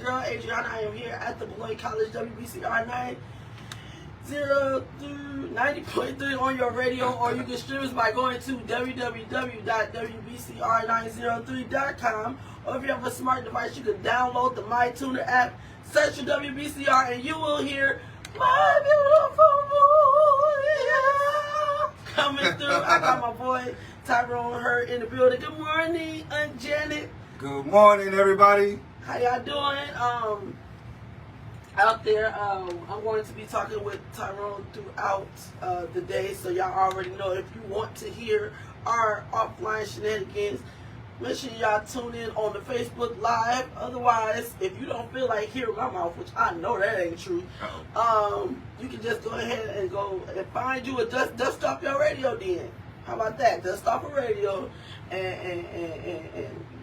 girl, Adriana. I am here at the Beloit College WBCR 90.3 on your radio, or you can stream us by going to www.wbcr903.com. Or if you have a smart device, you can download the MyTuner app, search for WBCR, and you will hear my beautiful voice coming through. I got my boy Tyrone Hurt in the building. Good morning, Aunt Janet. Good morning, everybody. How y'all doing? Out there, I'm going to be talking with Tyrone throughout the day, so y'all already know. If you want to hear our offline shenanigans, make sure y'all tune in on the Facebook Live. Otherwise, if you don't feel like hearing my mouth, which I know that ain't true, you can just go ahead and go and find you a dust off your radio then. How about that? Dust off a radio and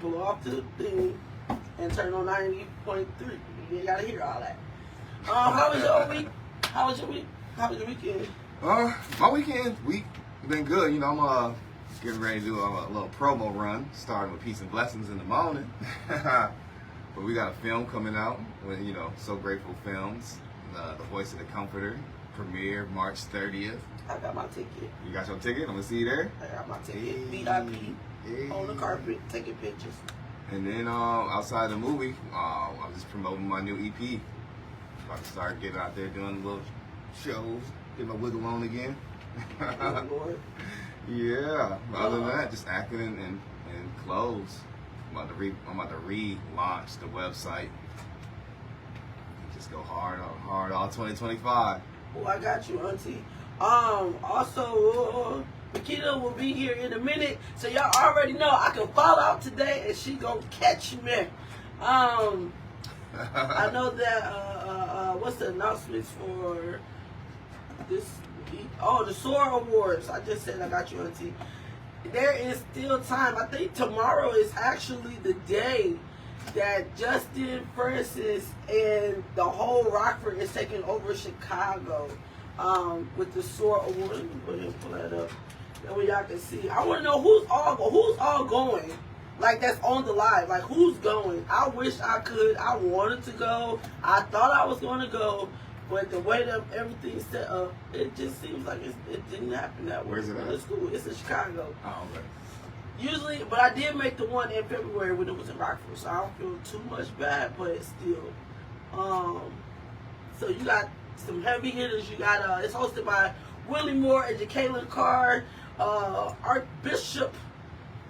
blow off the thing and turn on 90.3. You ain't gotta hear all that. How was your week? How was your week? How was your weekend? My weekend been good. You know, I'm getting ready to do a little promo run, starting with Peace and Blessings in the morning. But we got a film coming out with, So Grateful Films, The Voice of the Comforter, premiere March 30th. I got my ticket. You got your ticket? I'm gonna see you there. I got my ticket. VIP on the carpet, taking pictures. And then outside the movie, I'm just promoting my new EP. About to start getting out there doing little shows, get my wiggle on again. Oh, Lord. Yeah. Other than that, just acting in clothes. I'm about to relaunch the website. Just go hard all 2025. Oh, I got you, Auntie. Also, Makita will be here in a minute, so y'all already know I can fall out today and she gonna catch me. I know that, what's the announcements for this week? Oh, the SOAR Awards. I just said I got you, Auntie. There is still time. I think tomorrow is actually the day that Justin Francis and the whole Rockford is taking over Chicago. With the SOAR Award. Let me go ahead and pull that up. That way y'all can see. I want to know who's all going. Like, that's on the live. Like, who's going? I wish I could. I wanted to go. I thought I was going to go. But the way that everything's set up, it just seems like it didn't happen that way. Where's it at? It's cool. It's in Chicago. Oh, okay. Usually, but I did make the one in February when it was in Rockford, so I don't feel too much bad, but still. So you got some heavy hitters. You got it's hosted by Willie Moore and Jacqueline Carr, Archbishop.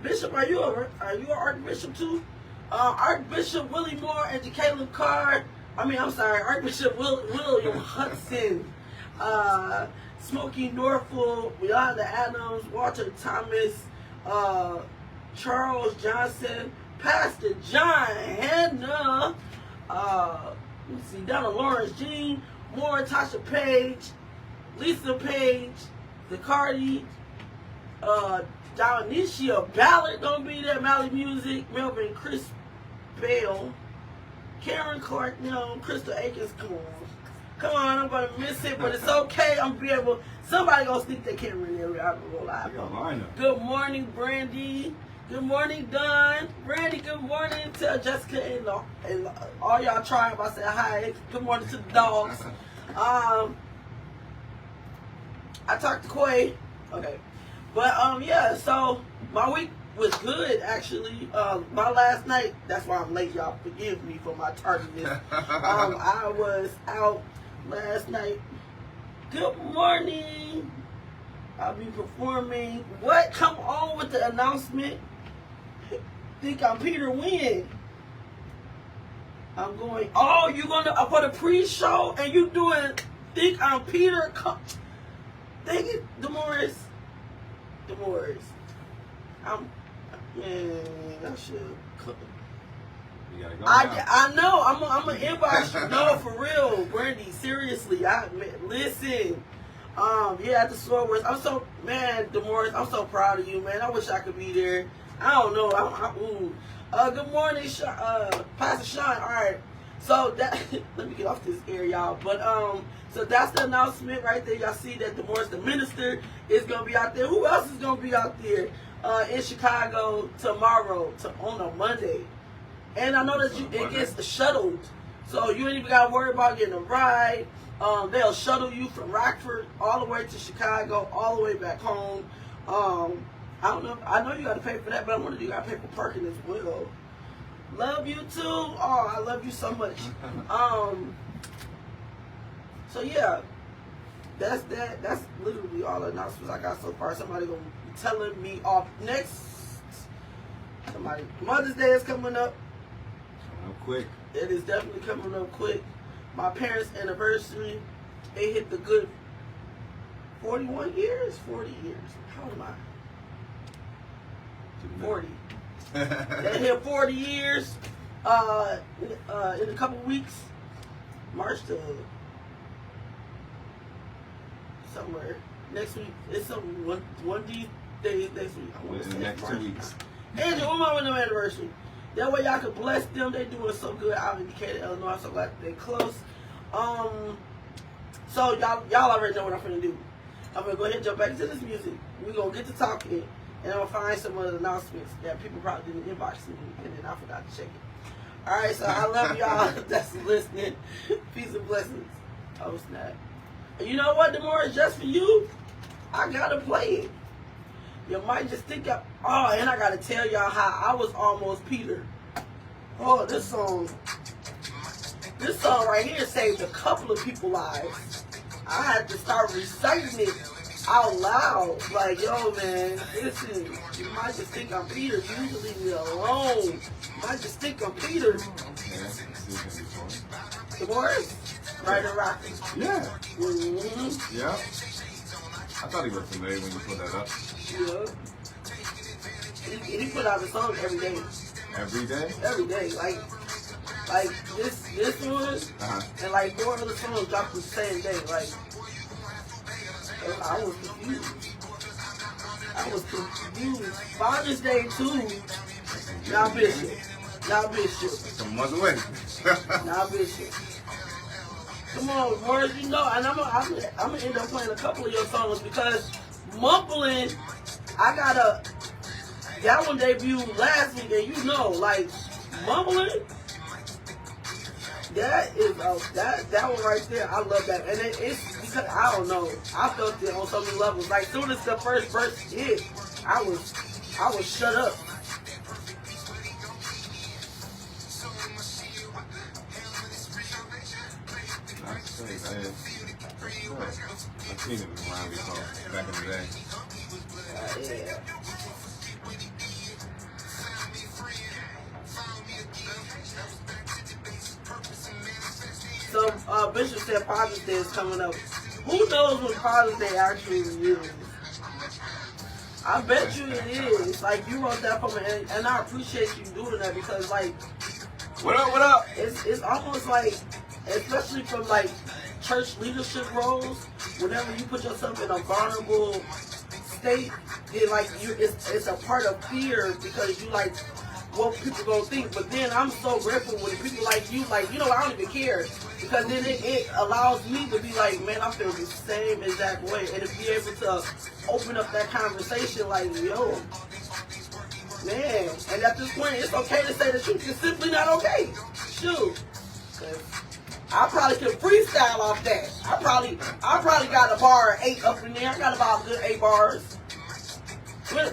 Bishop, are you an Archbishop too? Archbishop Willie Moore and Jacqueline Carr. Archbishop William Hudson, Smokey Norfolk, Yolanda Adams, Walter Thomas, Charles Johnson, Pastor John Hanna, let's see, Donna Lawrence, Jean Moore, Tasha Page, Lisa Page, Zacardi, Dionysia Ballard gonna be there, Mally Music, Melvin Chris Bale, Karen Clark, Crystal Akins. Come on, I'm gonna miss it, but it's okay. I'm gonna be able. Somebody gonna sneak their camera in there. I'm gonna go live. Good morning, Brandy. Good morning, Don. Brandy, good morning. Tell Jessica and all y'all tribe I said hi. Good morning to the dogs. I talked to Quay. Okay. But yeah, so my week was good actually. My last night, that's why I'm late, y'all. Forgive me for my tardiness. I was out last night. Good morning. I'll be performing. What? Come on with the announcement. Think I'm Peter when? I'm going. Oh, you gonna for the pre-show and you doing? Think I'm Peter? Dang it, Demoris. I should. You gotta go I know. I'm gonna inbox you. No, for real, Brandy. Seriously, listen. Yeah, at the SOAR Awards. Demoris, I'm so proud of you, man. I wish I could be there. I don't know. Good morning, Pastor Sean. All right. So that let me get off this air, y'all. But so that's the announcement right there. Y'all see that Demoris, the minister, is gonna be out there. Who else is gonna be out there in Chicago tomorrow on a Monday? And I know that it gets shuttled. So you ain't even got to worry about getting a ride. They'll shuttle you from Rockford all the way to Chicago, all the way back home. I don't know. I know you got to pay for that, but I wonder if you got to pay for parking as well. Love you too. Oh, I love you so much. So yeah, that's that. That's literally all the announcements I got so far. Somebody gonna be telling me off next. Somebody, Mother's Day is coming up. Coming up quick. It is definitely coming up quick. My parents' anniversary, they hit the good 41 years, 40 years. How old am I? 40. They hit 40 years in a couple weeks. March to somewhere next week. It's some one of these days next week. I want to In the next 2 weeks. Andrew, when my anniversary? That way y'all can bless them. They doing so good out in Decatur, Illinois. I'm so glad they close. So y'all already know what I'm finna do. I'm gonna go ahead and jump back into this music. We're gonna get to talking, and I'm gonna find some of the announcements that people probably didn't inbox me, and then I forgot to check it. All right, so I love y'all that's listening. Peace and blessings. Oh snap! And you know what? The more it's just for you, I gotta play it. You might just think of, oh, and I gotta tell y'all how I was almost Peter. Oh, this song right here saved a couple of people's lives. I had to start reciting it out loud. Like, yo, man, listen, you might just think I'm Peter. You just leave me alone. You might just think I'm Peter. The words? Right and rocking. Yeah. Mm-hmm. Yeah. I thought he was familiar when you put that up. Yeah. He put out a song every day. Every day? Every day. Like this one, and like 4 other songs dropped the same day. Like, I was confused. Father's Day too. Now Bishop. Some months away. Now Bishop. Come on, words, you know, and I'm gonna end up playing a couple of your songs because Mumbling, that one debuted last week, and you know, like Mumbling, that one right there, I love that, and it's because I don't know, I felt it on so many levels. Like soon as the first verse hit, I was shut up. I've seen it around before, back in the day. Yeah. So Bishop said Father's Day is coming up. Who knows what Father's Day actually is? I bet you it is. Like, you wrote that for me, and I appreciate you doing that because, like, what up? It's almost like, especially from like church leadership roles, whenever you put yourself in a vulnerable state, then like it's a part of fear because you like what people gonna think. But then I'm so grateful when people like you, I don't even care because then it allows me to be like, man, I feel the same exact way, and to be able to open up that conversation, like, yo, man. And at this point, it's okay to say the truth. It's simply not okay. Shoot. I probably could freestyle off that. I probably got a bar 8 up in there. I got about a good 8 bars.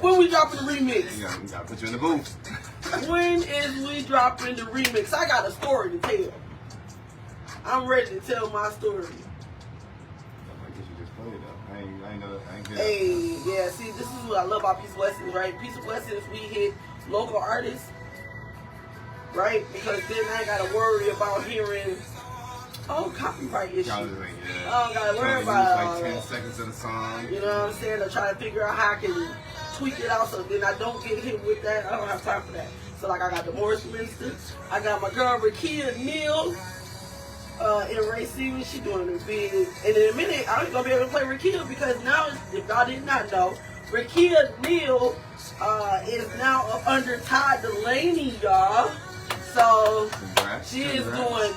When we dropping the remix? We gotta put you in the booth. When is we dropping the remix? I got a story to tell. I'm ready to tell my story. I guess you just played it though. I ain't know. I ain't get Hey, yeah. See, this is what I love about Peace of Blessings, right? Peace of Blessings, we hit local artists, right? Because then I ain't gotta worry about hearing, copyright issue. Yeah. I don't gotta worry about like 10 seconds of the song. You know what I'm saying? I try to figure out how I can tweak it out so then I don't get hit with that. I don't have time for that. So like I got the Morris Minister, I got my girl Rakia Neal, and Ray Stevens, she doing it big. And in a minute, I'm gonna be able to play Rakia because now, if y'all did not know, Rakia Neal is now up under Todd Delaney, y'all. So she is doing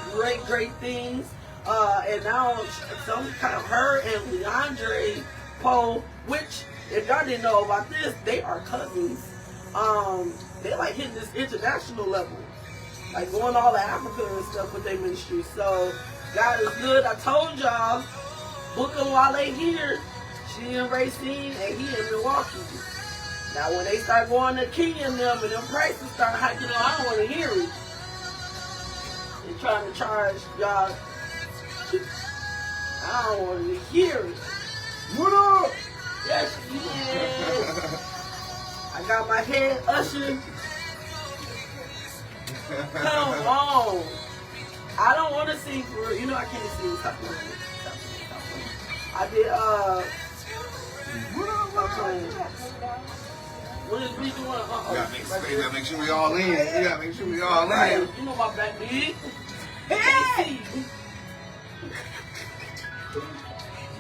great things. And now some kind of her and Leandre Poe, which if y'all didn't know about this, they are cousins. They like hitting this international level. like going all to Africa and stuff with their ministry. So God is good. I told y'all, book them while they here. She in Racine and he in Milwaukee. Now when they start going to Kenya and them prices start hiking, I don't want to hear it. They're trying to charge y'all. I don't want to hear it. What up? Yes, yes. I got my head ushered. Come on. I don't want to sing for, you know I can't sing. Stop playing. I did, what is we doing? You gotta make sure we all in. You gotta make sure we all in. Right. You know my back big. Hey!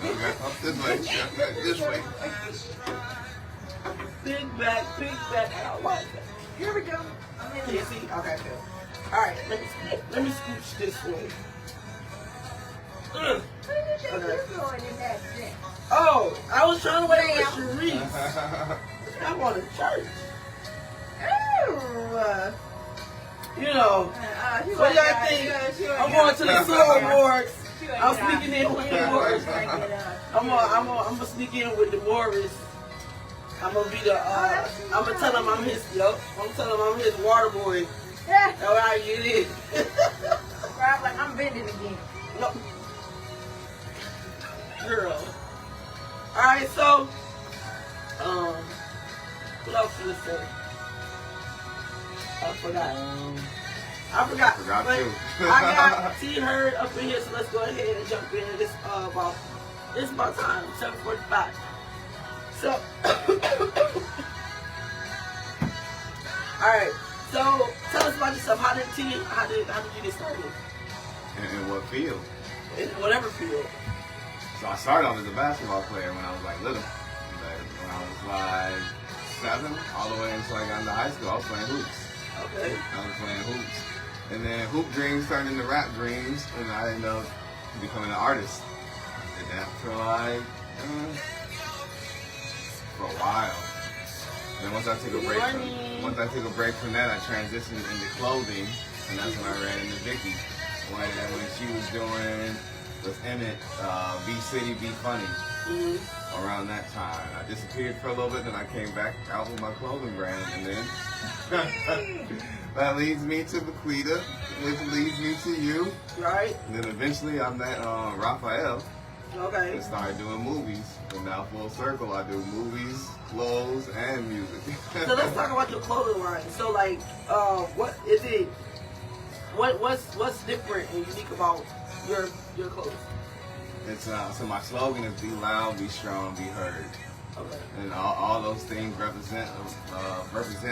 Up this way. This way. Big back. I don't like that. Here we go. Can you see? Okay, good. Alright, let me scooch this way. Where did you think you're going in that thing? Oh, I was trying to wait for Sharice. I'm going to church. Ooh. You know. What y'all think? I'm going to the Soul Awards. I'm sneaking in with the Morris. I'm gonna sneak in with the Morris. I'm gonna be the. I'm gonna tell him I'm his. I'm telling him I'm his water boy. That's how I get in. I'm like, I'm bending again. No. Girl. All right, so what else should I say? I forgot. But too. I got T-Herd up in here, so let's go ahead and jump in. It's about time, 7:45. So, all right. So, tell us about yourself. How did you get started? In what field? In whatever field. So I started off as a basketball player when I was like little. Like, when I was like 7, all the way until I got into high school, I was playing hoops. Okay. I was playing hoops. And then hoop dreams turned into rap dreams, and I ended up becoming an artist. I did that for like, for a while. And then once I took a break from that, I transitioned into clothing, and that's when I ran into Vicky. When she was doing with Emmett, Be City, Be Funny. Mm-hmm. Around that time, I disappeared for a little bit, then I came back out with my clothing brand, and then that leads me to Bequita, which leads me to you. Right. And then eventually I met Raphael. Okay. And started doing movies. And now full circle, I do movies, clothes, and music. So let's talk about your clothing line. So like, what is it? What's different and unique about your clothes? It's so my slogan is be loud, be strong, be heard. Okay. And all those things represent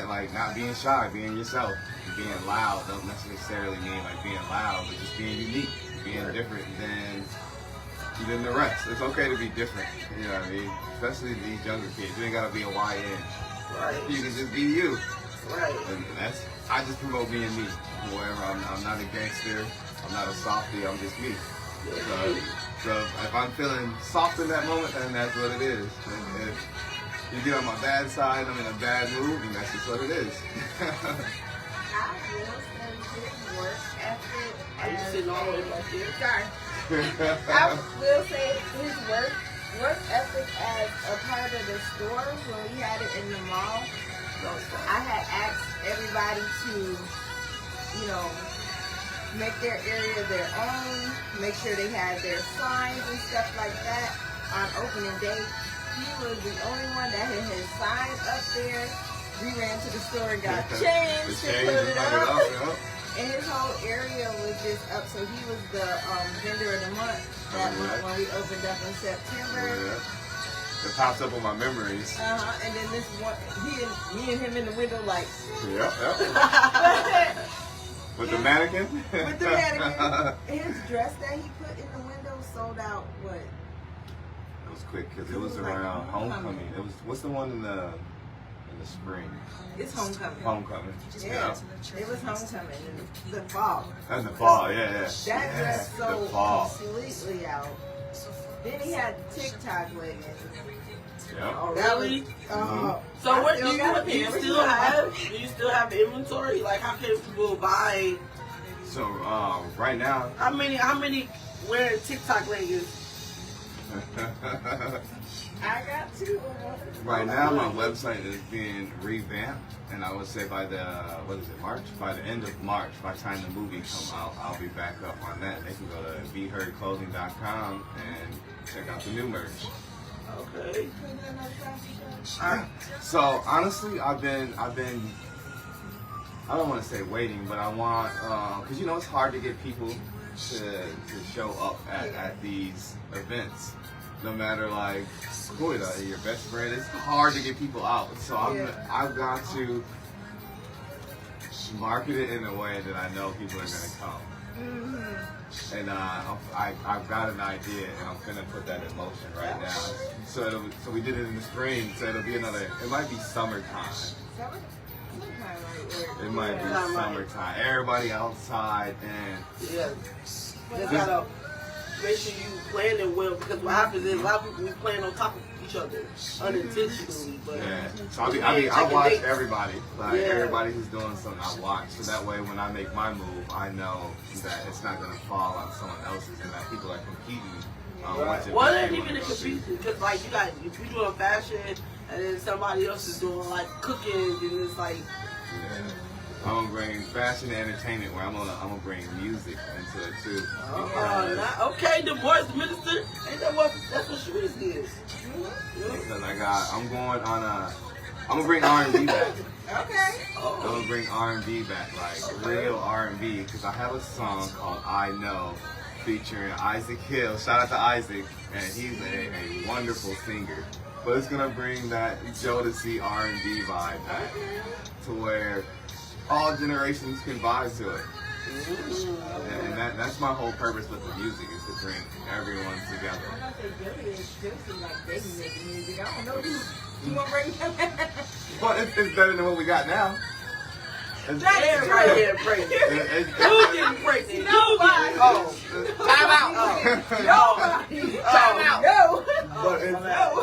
like not being shy, being yourself. Being loud don't necessarily mean like being loud, but just being unique, being different than the rest. It's okay to be different, you know what I mean? Especially these younger kids. You ain't gotta be a YN. Right. You can just be you. Right. And I just promote being me. Wherever I'm not a gangster, I'm not a softie, I'm just me. So if I'm feeling soft in that moment, then that's what it is. And if you get on my bad side, I'm in a bad mood, and that's just what it is. I will say his work ethic. Are you sitting all the way back here? Sorry. I will say his work ethic as a part of the store when we had it in the mall. I had asked everybody to, make their area their own, make sure they had their signs and stuff like that on opening day. He was the only one that had his signs up there. We ran to the store and got chains to put it up. And his whole area was just up. So he was the vendor of the month that month when we opened up in September. It pops up on my memories. And then this one, me and him in the window like. Yep. With the mannequin? With the mannequin. His dress that he put in the window sold out, what? It was quick because it was around homecoming. It was, what's the one in the spring? It's homecoming. Homecoming. Yeah. It was homecoming in the fall. That's the fall, yeah. That dress sold completely out. Then he had the TikTok leggings. Yeah. Oh, That really? was, So I what still do got you them. still have? Do you still have inventory? Like, how can people buy? So right now, How many wear TikTok leggings? I got 2 of them. right now my website is being revamped, and I would say by the March? By the end of March, by the time the movie come out, I'll be back up on that. They can go to BeHeardClothing.com and check out the new merch. Okay. So honestly, I've been I don't want to say waiting, but I want because it's hard to get people to show up at these events. No matter like who it is, your best friend, it's hard to get people out. So I've got to market it in a way that I know people are gonna come. Mm-hmm. And I've got an idea, and I'm gonna put that in motion right now. So we did it in the spring, so it'll be it might be summertime. It might be summertime. Everybody outside, and Yeah. You gotta make sure you plan it well, because what happens is a lot of people we plan on top of each other unintentionally. But yeah. So I watch everybody. Like Yeah. everybody who's doing something, I watch. So that way, when I make my move, I know that it's not gonna fall on someone else's, and that people are competing. Well, it ain't even a competing, because like if you're doing fashion and then somebody else is doing like cooking, then it's like. Yeah. I'm gonna bring fashion and entertainment, where I'm gonna bring music into it too. Okay, the voice minister, ain't that's what Sharice is. Because I'm gonna bring R&B back. Okay. I'm gonna bring R&B back, like real R&B, because I have a song called I Know, featuring Isaac Hill. Shout out to Isaac, and he's a wonderful singer. But it's gonna bring that Jodeci R&B vibe back, to where all generations can vibe to it. And that's my whole purpose with the music, is to bring everyone together. I don't think Billy is just like they can make music. I don't know. You want to bring him? But it's better than what we got now. It's, Yeah, right here, break it. Who didn't break it? Nobody. Time out. Nobody. Time out. No. But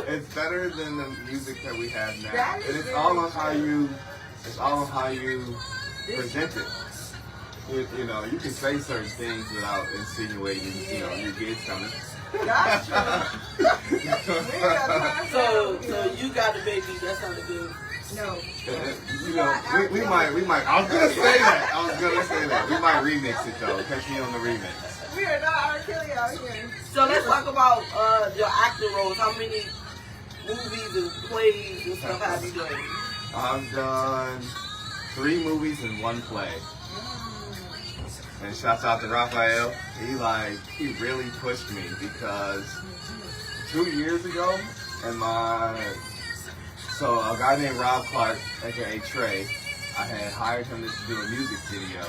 it's better than the music that we have now. That is And it's very all on true. how you present it. You know, you can say certain things without insinuating, your kids coming. Gotcha. So you got the baby. That sounded good. No. We might. I was gonna say that. We might remix it though. Catch me on the remix. We are not R. Kelly out here. So let's talk about your acting roles. How many movies and plays and stuff have you done? I've done 3 movies and 1 play. And shouts out to Raphael. He really pushed me, because 2 years ago, so a guy named Rob Clark, aka Trey, I had hired him to do a music video,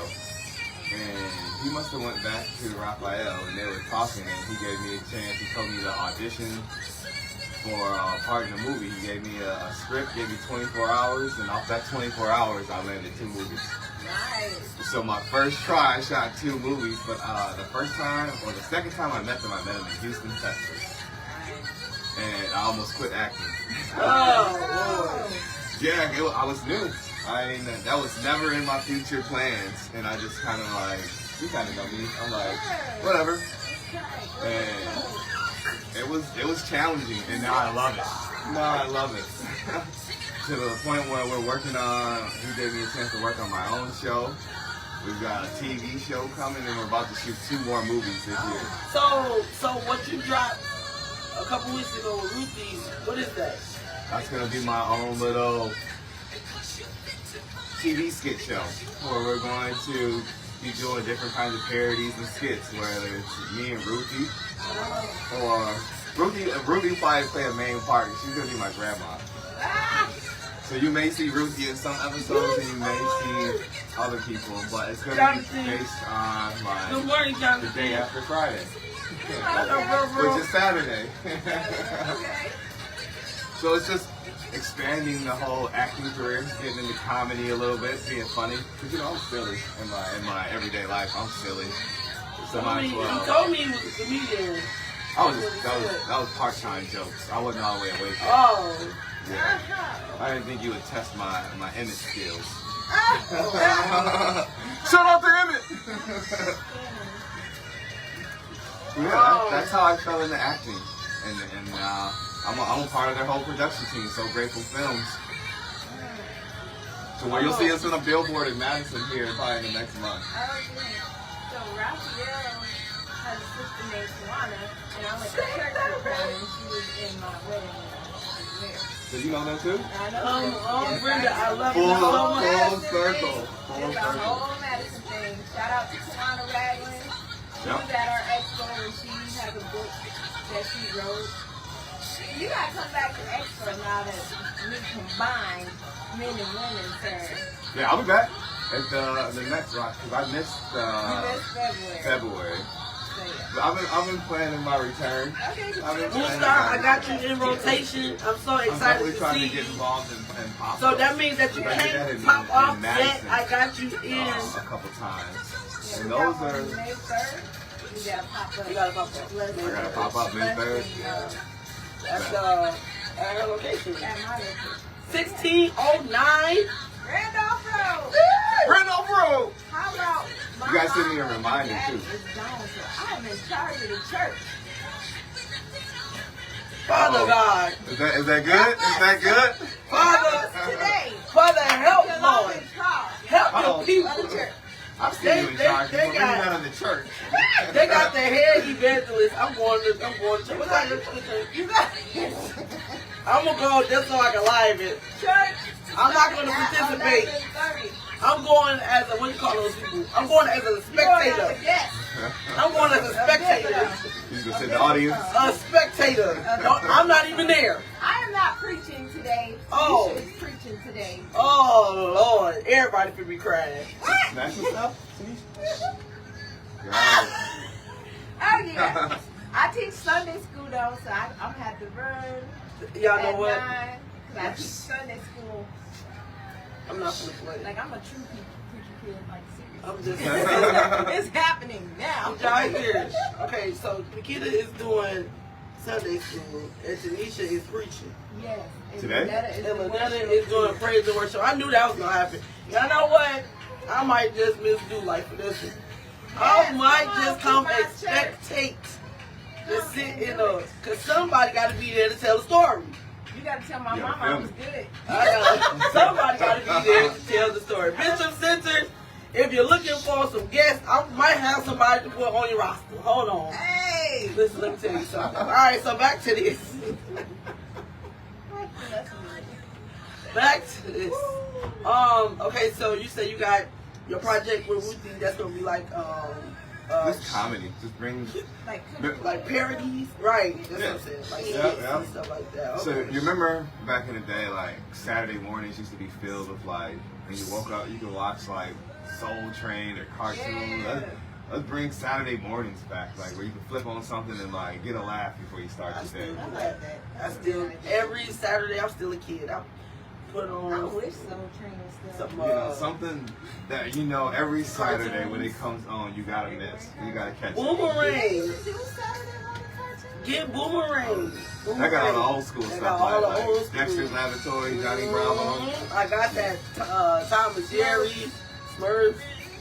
and he must have went back to Raphael, and they were talking, and he gave me a chance. He told me to audition for a part in the movie. He gave me a script, gave me 24 hours, and off that 24 hours, I landed 2 movies. Nice. So my first try, I shot 2 movies, but the second time I met him in Houston, Texas. And I almost quit acting. Oh, Yeah, I was new. That was never in my future plans, and I just kind of you kind of know me. I'm like, whatever. And it was challenging, and now I love it. Now I love it. To the point where we're working on. He gave me a chance to work on my own show. We've got a TV show coming, and we're about to shoot 2 more movies this year. So what you dropped a couple weeks ago with Ruthie, what is that? That's gonna be my own little TV skit show, where we're going to be doing different kinds of parodies and skits, whether it's me and Ruthie, or Ruthie will probably play a main part. She's gonna be my grandma. So you may see Ruthie in some episodes, and you may see other people, but it's gonna be based on the day after Friday, which is Saturday. So it's just expanding the whole acting career, getting into comedy a little bit, being funny. Because I'm silly in my everyday life. I'm silly. So You told me he was a comedian. That was part-time jokes. I wasn't all the way awake yet. Oh. Yeah. I didn't think you would test my image skills. Oh. Shout out to Emmett! Yeah, that's how I fell into acting. And I'm a part of their whole production team, So Grateful Films. So where you'll see us on a billboard in Madison here probably in the next month. Oh, yeah. So Raphael has a sister named Tawana, and I went to church with her, and she was in my wedding there. Did you know them too? I know. Brenda, I love you so much. Full circle. It's a whole Madison thing. Shout out to Tawana Ragland. She was at our expo, and she has a book that she wrote. You gotta come back to expo now that we combined men and women, sir. Yeah, I'll be back at the next rock because I missed You missed February. February. So, yeah. But I've been planning my return. Okay, I've been Blue planning Star, my I got you return. in rotation. I'm so I'm excited definitely to trying see to get you. involved in pop. So that means that you I did that can't in pop off yet. Madison, I got you in. a couple times. Yeah, And we those got one are. May 3rd. We gotta pop up. You gotta pop up. Blessing. I gotta pop up May 3rd. Blessing, That's at her location. at my location. 1609. Randolph Road. Randolph Road! How about my You guys send me a mama reminder, and too. daddy is gone, so I'm in charge of the church. Father Uh-oh. God. Is that good? Is that good? Father. Today. Father, help, Because I'm Lord. in charge Help Uh-oh. the people. of the church. I'm still in charge. they But maybe got- not of the church. They got the head evangelist. I'm going to church. What time is church? You got I'm going to go just so I can live it. church. I'm not going to participate. 11:30. I'm going as a, what do you call those people? I'm going as a spectator. Yes. I'm going as a spectator. He's gonna sit in the audience. A spectator. I'm not even there. I am not preaching today. Oh. Tisha is preaching today. Oh, Lord. Everybody could be crying. Snatch yourself. God. Oh, yeah. I teach Sunday school, though, so I'm going to have to run Y'all know at what? 9. Because I teach Sunday school. I'm not going to play. Like, I'm a true preacher kid, like, I'm seriously. just It's happening now. y'all here. Okay, so Nikita is doing Sunday school and Tanisha is preaching. Yes. And Today? Lynetta is And the Lynetta worship is doing leader. praise and worship. I knew that was gonna happen. Y'all know what? I might just misdo life for this one. I Yes, might come on, just come to my and church. spectate to sit in a, cause somebody gotta be there to tell the story. You got to tell my Yeah, mama I film was it. good. Somebody gotta be there to tell the story. Bishop Centers, if you're looking for some guests, I might have somebody to put on your roster. Hold on. Hey. Listen, let me tell you something. All right, so back to this. Back to this. Okay, so you said you got your project with Ruthie. That's gonna be like Just comedy. Just bring. like parodies, right? That's Yeah. what I'm saying. Like Yeah, skits yeah. and stuff like that. So Okay. you remember back in the day, like Saturday mornings used to be filled with like when you woke up, you could watch like Soul Train or cartoons. Yeah. Let's bring Saturday mornings back, like where you can flip on something and like get a laugh before you start I your day. still I do like that. that. I still every Saturday I'm still a kid. I put I on wish Soul Train was still. some You know, something that you know every Saturday when it comes on, you gotta miss. You gotta catch it. Boomerang. Do Saturday morning cartoons? Get Boomerang. I got all the old school I stuff got all like, the old like school. Dexter's Laboratory, Johnny Bravo. I got that Tom and Jerry, Smurfs.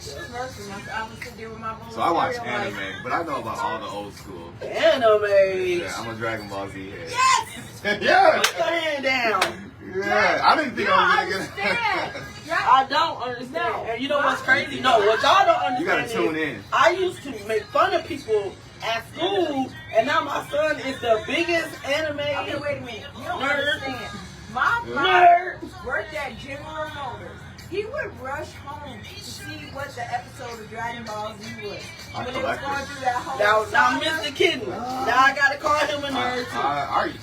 Smurfs, I was sitting there with my bowl So I watch of cereal, anime, like, but I know about all the old school. Anime. Yeah, I'm a Dragon Ball Z head. Yes! Yeah! Put your hand down. Yeah, I didn't think You I don't was gonna understand. get I don't understand. No. And you know what's crazy? No, what y'all don't understand You gotta is tune in. I used to make fun of people at school, and now my son is the biggest anime Okay, wait a minute. You don't nerd. understand. My Nerd. father worked at General Motors. He would rush home to see what the episode of Dragon Ball Z was. I When it was collect going it. through that whole Now saga. Mr. Kitten. Now I gotta call him a nerd too.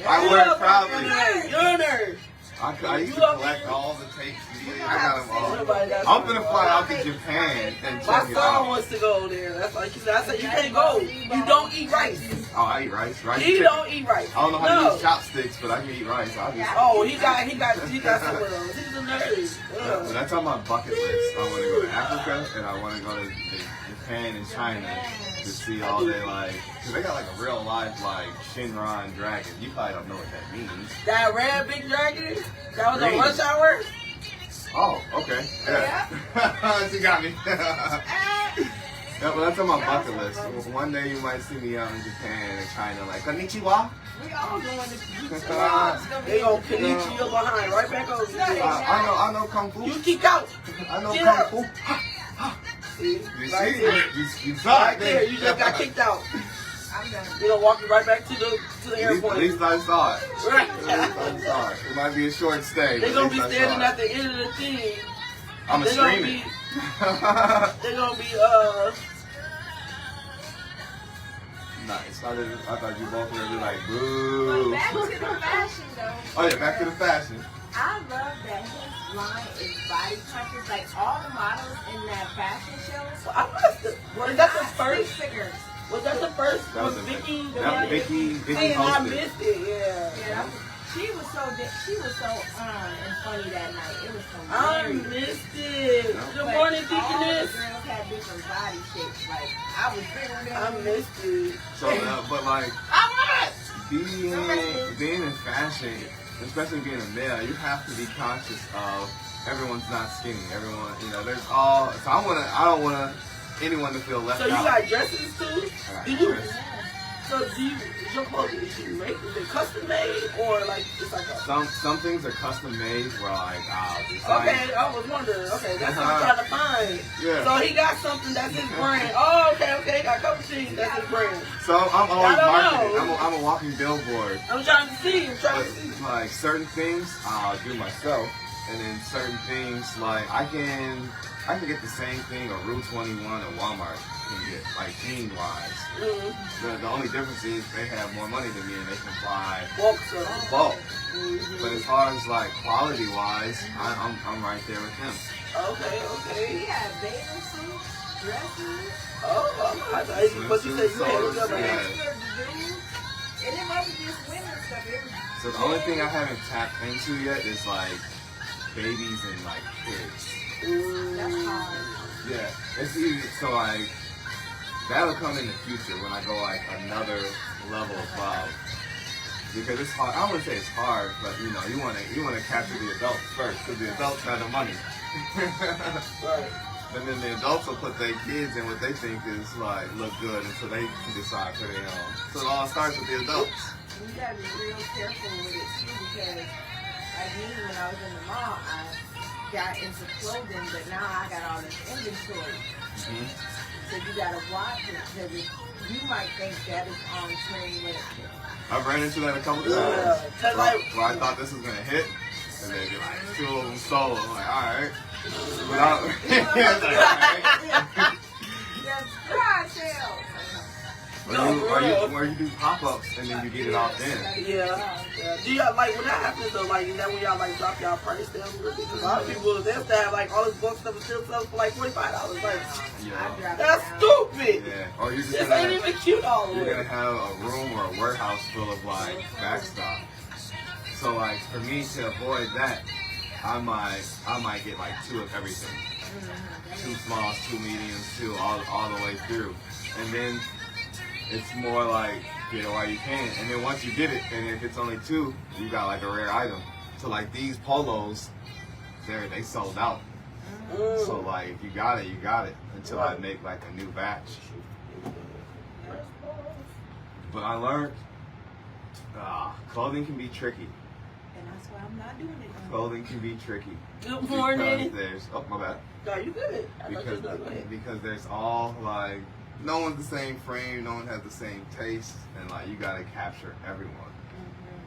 I You wear a it proudly. nerd. You're a nerd. I used to You up collect here? all the tapes. I got them all. Nobody got I'm gonna fly out to Japan and My check it son out. wants to go there. That's like you said. I said you can't go. You don't eat rice. Oh, I eat rice. Rice He chicken. don't eat rice. I don't know how to No. use chopsticks, but I can eat rice. I'll just. Oh, he got some of those. He's a nerd. But that's on my bucket list. I want to go to Africa and I want to go to Japan and China. to see all they like, cause they got like a real life like Shinron dragon. You probably don't know what that means. That red big dragon? That was Green. a rush hour? Oh, okay. Yeah. She got me. Yeah, but that's on my bucket list. One day you might see me out in Japan and China, like, konnichiwa. We all going to They gonna Kenichi you behind, right back over here. I know kung fu. You kick out. I know Get kung out. fu. See? You Right see? there. You saw Right it. there. You just got kicked out. I'm done. They gonna walk you right back to the airport. At least I saw it. Right. At least I saw it. It might be a short stay. They're but gonna at be least I standing saw at the end of the thing. I'm They're gonna gonna stream be. it. They're gonna be Nice. I thought you both were gonna be like, But boo. back to the fashion though. Oh yeah, back to the fashion. I love that his line is body conscious. Like all the models in that fashion show. Was that the first? Figures. Was that the first? That was Was the Vicky? That was Vicky Hey, and I hosted. missed it. Yeah. Yeah, she was so and funny that night. It was so I hilarious. missed it. Yeah. Good But morning, all the Deaconess. girls had different body shapes. Like I was bigger than I missed it. So, but like I being in fashion, especially being a male, you have to be conscious of everyone's not skinny. Everyone, there's all. So I don't want anyone to feel left So you out. got dresses too? I got Do you? dress. So is your clothing, is you make? Is it custom made or like it's like a? Some things are custom made where like Okay, I was wondering. Okay, that's what I'm trying to find. Yeah. So he got something that's his brand. Oh, okay. Got a couple things that's his brand. So I'm always I don't marketing. know. I'm a walking billboard. I'm trying to see. But like certain things I'll do myself, and then certain things like I can get the same thing a Rue 21 or Walmart can get, like jean wise. Mm-hmm. The only difference is they have more money than me and they can buy Bulk bulk. Mm-hmm. But as far as like quality wise, I'm right there with him. Okay. He had bathing suits, dresses. But you said you had it up. Yeah. And it wasn't just women stuff. It was So the only thing I haven't tapped into yet is like babies and like kids. that's hard. Yeah, it's easy. So like that'll come in the future when I go like another level above. Because it's hard. I wouldn't say it's hard, but you wanna capture the adults first, because the adults have the money. Right. And then the adults will put their kids in what they think is like look good, until they can decide for their own. So it all starts with the adults. You gotta be real careful with it too, because like me, when I was in the mall, I got into clothing, but now I got all this inventory. So you gotta watch it, because you might think that is on trend with it. I've ran into that a couple times. Yeah, Where I thought this was gonna hit, and then be like 2 of them sold. I'm like, alright. Without, it's like, alright. That's garage sales. Or you do pop-ups and then you get it off then. Yeah. Do y'all like when that happens though? Like is that when y'all like drop y'all price down? Because a lot of people they have to have like all this book stuff and still sell for like $45. Like Yeah. that's stupid. Yeah. Or you're just This ain't even cute all the you're way. gonna have a room or a warehouse full of like backstock. So like for me to avoid that, I might get like 2 of everything. 2 smalls, 2 mediums, 2 all the way through. And then it's more like get it while you can. And then once you get it, and if it's only 2, you got like a rare item. So like these polos, they sold out. So like if you got it, until I make like a new batch. But I learned clothing can be tricky. And that's why I'm not doing it. Clothing can be tricky. Good morning. Because my bad. No, you good. I thought you was done. Go ahead. Because there's all like no one's the same frame, no one has the same taste, and like you gotta capture everyone.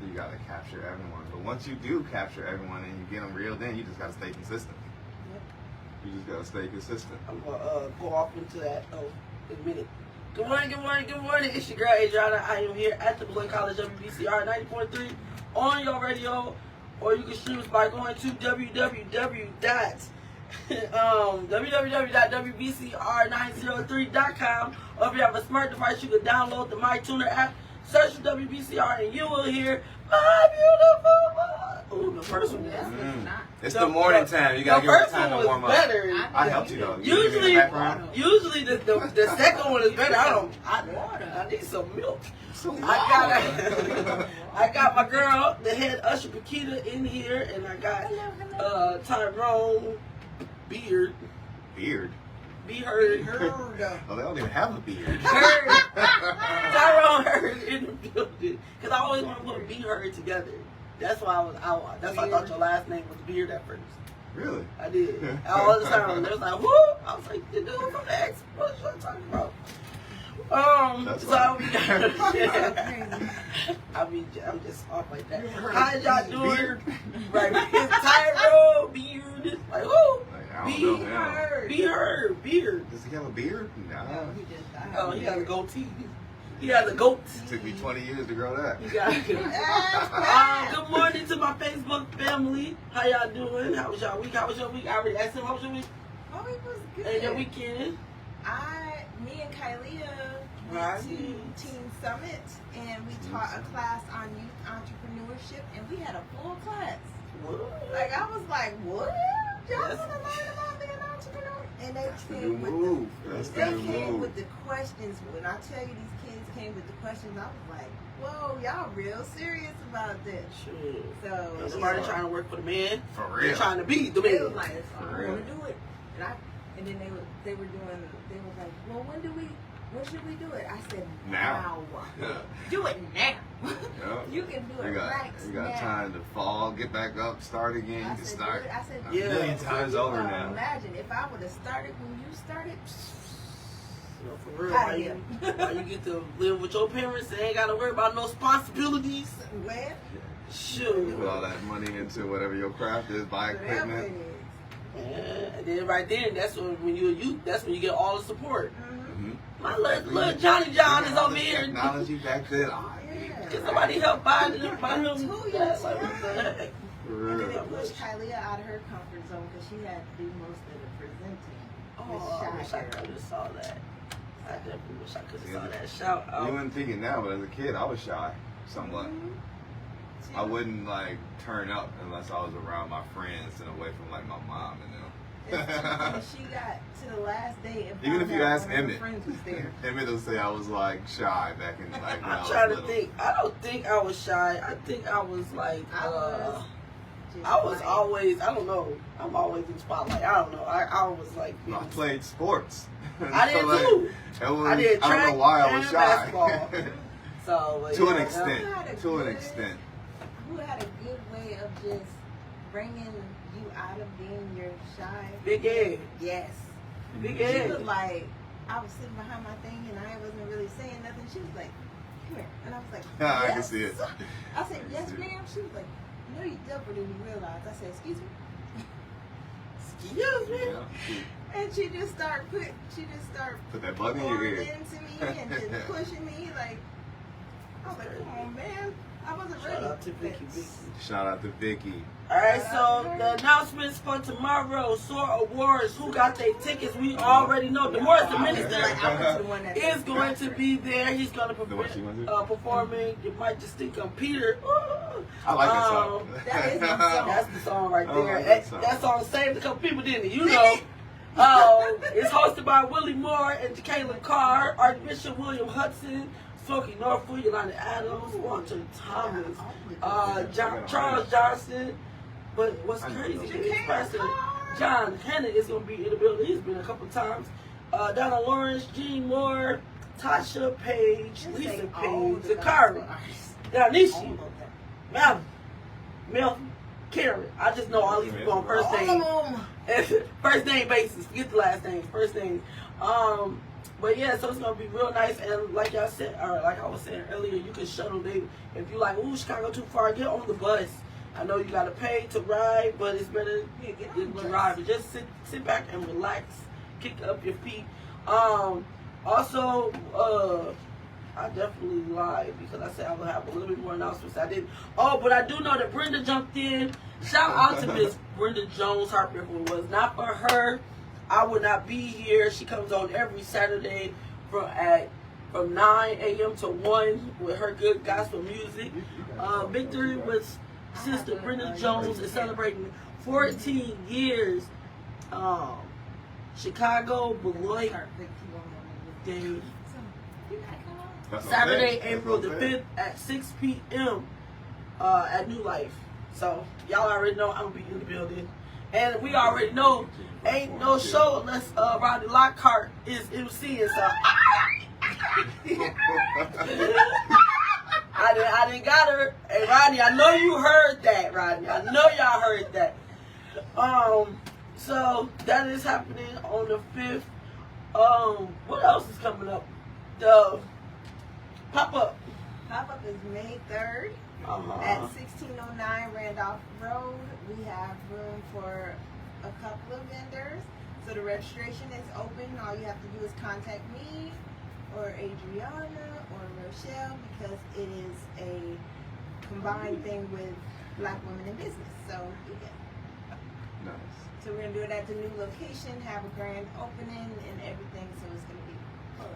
You gotta capture everyone. But once you do capture everyone and you get them reeled in, you just gotta stay consistent. You just gotta stay consistent. I'm gonna go off into that in a minute. Good morning. It's your girl Adriana. I am here at the Beloit College WBCR 90.3 on your radio, or you can stream us by going to www.wbcr903.com. Or if you have a smart device, you can download the MyTuner app, search for WBCR, and you will hear my beautiful voice. Ooh, the first one. That's not. It's the morning time. You gotta give it time to warm up. Better. I helped you though. Usually the second one is better. I need some milk. I got my girl, the head usher Pakita in here, and I got Tyrone Beard. Beard. Be heard. Oh, they don't even have a beard. Tyrone Heard in the building. Because I always want to put Be Heard together. That's why that's why I thought your last name was Beard at first. Really? I did. All the time. They was like, whoo! I was like, the dude from the X. What you talking about? That's so I'm just off like that. How y'all doing? Beard. Right. Tyrone Beard. Like, whoo! I don't know now. Be heard. Beard. Does he have a beard? No. He just died. Oh, he has a goatee. He has a goat. It took me 20 years to grow that. You got it. Good morning to my Facebook family. How y'all doing? How was y'all week? How was your week? I already asked him, how was your week? Oh, it was good. And your weekend? Me and Kylia Right. went to Teen Summit, and we taught a class on youth entrepreneurship, and we had a full class. What? Like, I was like, what? Y'all Yes. want to learn about being an entrepreneur? And they That's the new came with move. That's the they new came move. with the questions. When I tell you these kids came with the questions, I was like, whoa, y'all real serious about this. Sure. So Somebody trying to work for the man. For They're real. trying to be the they man. was like, For I real. want to do it. And then they were like, well, when should we do it? I said, now. Yeah. Do it now. Yeah. You can do it You got right now. time to fall, get back up, start again. You I can said, start do it. I said, a million times over now. Imagine if I would have started when you started. No, for real. Why you get to live with your parents and ain't got to worry about no responsibilities. Well, Shoot. Put all that money into whatever your craft is, buy whatever it equipment. is. Yeah, and then right then, that's when you're a youth, that's when you get all the support. Mhm. My little Johnny John is over here. Technology back then. Yeah. Can somebody help buy him? Two Yeah, years, like, yeah. what the heck? For And then real. it pushed Kylia out of her comfort zone because she had to do most of the presenting. Oh, I wish Shy I girl. could have saw that. I definitely wish I could have saw that. Shout You out. wouldn't think it now, but as a kid, I was shy, somewhat. Mhm. I wouldn't like turn up unless I was around my friends and away from like my mom and them. And she got to the last day and Even found if you out ask one of her Emmett, friends was there. Emmett will say I was like shy back in like when I I'm was trying to little. think. I don't think I was shy. I think I was like, I was just I was like- always, I don't know. I'm always in the spotlight. I don't know. I was like, I played sports. I did So, too. it was, I did I track don't know why I was and shy. basketball. So, but To an yeah, extent. You had a To an good- extent. Who had a good way of just bringing you out of being your shy? Big Ed. Yes. Big She Ed. was like, I was sitting behind my thing and I wasn't really saying nothing. She was like, come here. And I was like, Yeah, yes. I can see it. I said, yes, ma'am. She was like, no, you tougher than you realize. I said, excuse me. Excuse me. Yeah. And she just started Put that bug in your pouring ear. into me and just pushing me. Like, I was like, come on, man. I wasn't ready. Shout out to Vicky. But- Vicky. Shout out to Vicky. All right, so the announcements for tomorrow, SOAR Awards. Who got their tickets? We already know. Demorris the Minister Like, I was the one that is going to be there. He's going to The one she went to? performing. You might just think of Peter. Ooh. I like that song. that is my song. That's the song right I there. like that That song. song saved a couple people, didn't it? You know. It's hosted by Willie Moore and Caleb Carr, Archbishop William Hudson, Smokey Norfolk, Yolanda Adams, Walter Thomas, Charles Johnson. But what's crazy is Pastor John Hanna is going to be in the building. He's been a couple times. Donna Lawrence, Jean Moore, Tasha Page, Lisa Page, Zakari, Danishi, Malcolm, Melvin, Karen. I just know all these people on first name. First name basis. Forget the last name. First name. But yeah, so it's gonna be real nice. And like y'all said, or like I was saying earlier, you can shuttle. If you like, ooh, Chicago too far, get on the bus. I know you gotta pay to ride, but it's better than drive. But just sit back and relax, kick up your feet. Also, I definitely lied because I said I would have a little bit more announcements. I didn't. Oh, but I do know that Brenda jumped in. Shout out to Miss Brenda Jones Harper. If it was not for her, I would not be here. She comes on every Saturday from 9 a.m. to 1 with her good gospel music. Victory was Sister Brenda Jones is celebrating 14 years. Chicago Beloit Day. Saturday, April the 5th at 6 p.m. At New Life. So y'all already know I'm gonna be in the building, and we already know ain't no show unless Rodney Lockhart is MCing. So I didn't got her. Hey Rodney, I know you heard that, Rodney. I know y'all heard that. So that is happening on the 5th. What else is coming up? The pop-up. Pop-up is May 3rd at 1609 Randolph Road. We have room for a couple of vendors. So the registration is open. All you have to do is contact me or Adriana or Rochelle, because it is a combined thing with Black Women in Business. So yeah. Nice. So we're gonna do it at the new location, have a grand opening and everything. So it's gonna be fun.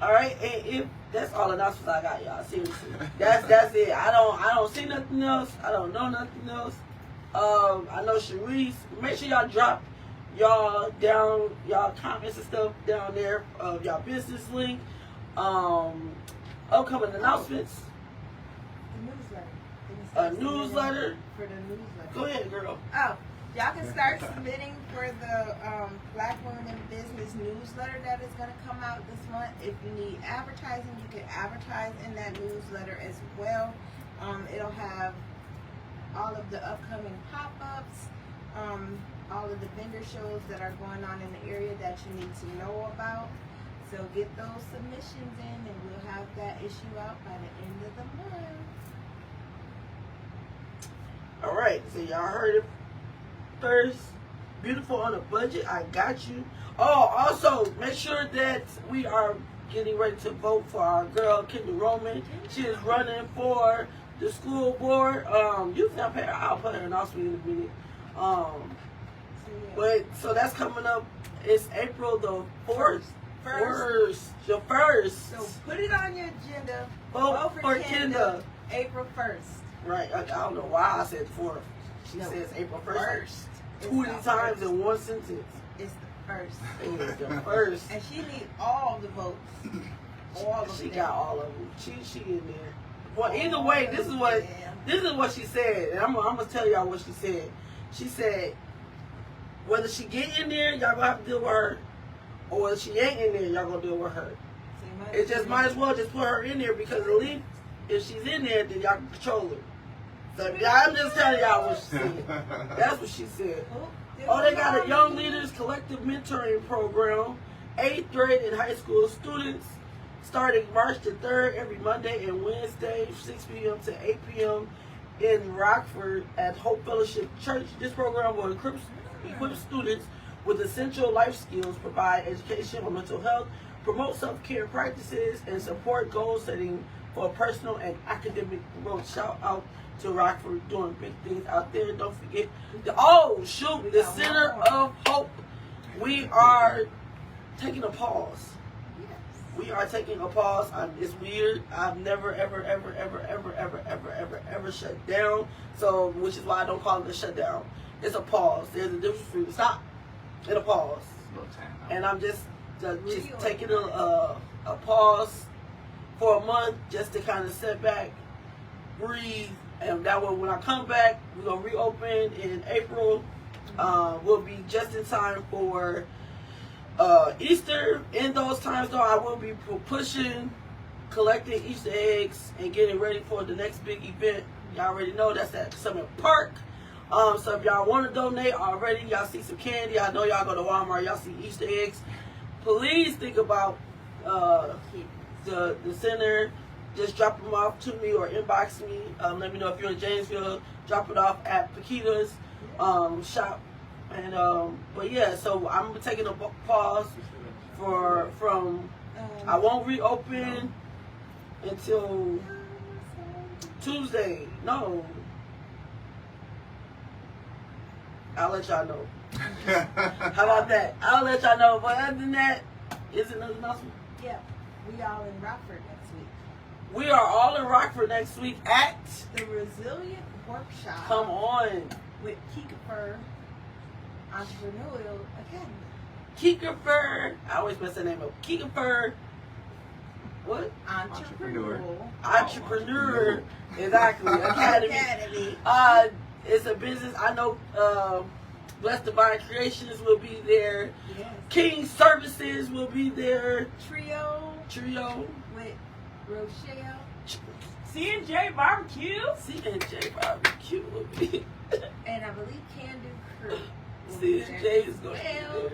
All right, and if that's all the announcements I got, y'all. Seriously, that's it. I don't see nothing else. I don't know nothing else. I know Sharice. Make sure y'all drop y'all comments and stuff down there of y'all business link. Upcoming announcements. The newsletter. A newsletter. For the newsletter. Go ahead, girl. Oh, y'all can start submitting for the Black Women in Business newsletter that is going to come out this month. If you need advertising, you can advertise in that newsletter as well. It'll have all of the upcoming pop-ups, all of the vendor shows that are going on in the area that you need to know about. So get those submissions in, and we'll have that issue out by the end of the month. All right, so y'all heard it first. Beautiful on a budget. I got you. Oh, also make sure that we are getting ready to vote for our girl Kendall Roman. She is running for the school board. You can pay her. I'll put her announcement in a minute. But so that's coming up. It's April the 4th. The first. So put it on your agenda. Vote for Kendall. April 1st. Right. I don't know why I said 4th. She says April 1st. 20 times in one sentence. It's the first. It's the first. And she needs all the votes. All of them. She got all of them. She in there. Well, either way, this is what she said, and I'm gonna tell y'all what she said. She said, whether she get in there, y'all gonna have to deal with her, or whether she ain't in there, y'all gonna deal with her. So It just might as well just put her in there, because at least if she's in there, then y'all can control her. So I'm just telling y'all what she said. That's what she said. Oh, they got a Young Leaders Collective Mentoring Program, 8th grade and high school students, starting March the 3rd every Monday and Wednesday, 6 p.m. to 8 p.m. in Rockford at Hope Fellowship Church. This program will equip students with essential life skills, provide education on mental health, promote self-care practices, and support goal setting for personal and academic growth. Shout out to Rockford doing big things out there. Don't forget the Center of Hope. We are taking a pause. We are taking a pause. It's weird. I've never, ever shut down. So, which is why I don't call it a shutdown. It's a pause. There's a difference between a stop and a pause. And I'm just taking a pause for a month just to kind of sit back, breathe, and that way when I come back, we're gonna reopen in April. We'll be just in time for Easter. In those times, though, I will be pushing, collecting Easter eggs, and getting ready for the next big event. Y'all already know that's at Summit Park. So if y'all want to donate already, y'all see some candy. I know y'all go to Walmart, y'all see Easter eggs. Please think about the center. Just drop them off to me or inbox me. Let me know if you're in Janesville. Drop it off at Paquita's shop. And but yeah, so I'm taking a pause from I won't reopen until Tuesday. No, I'll let y'all know. How about that? I'll let y'all know. But other than that, is it another announcement? Yeah, we all in Rockford next week. We are all in Rockford next week at The Resilient Workshop. Come on. With Kikafer Entrepreneurial Academy. Kikafer. I always mess the name up. Kikafer. What? Entrepreneur. Exactly. Academy. It's a business. I know Blessed Divine Creations will be there. Yes. King Services will be there. Trio. With Rochelle. C&J Barbecue. C&J Barbecue will be. And I believe Can Do Crew. C&J is going to be there.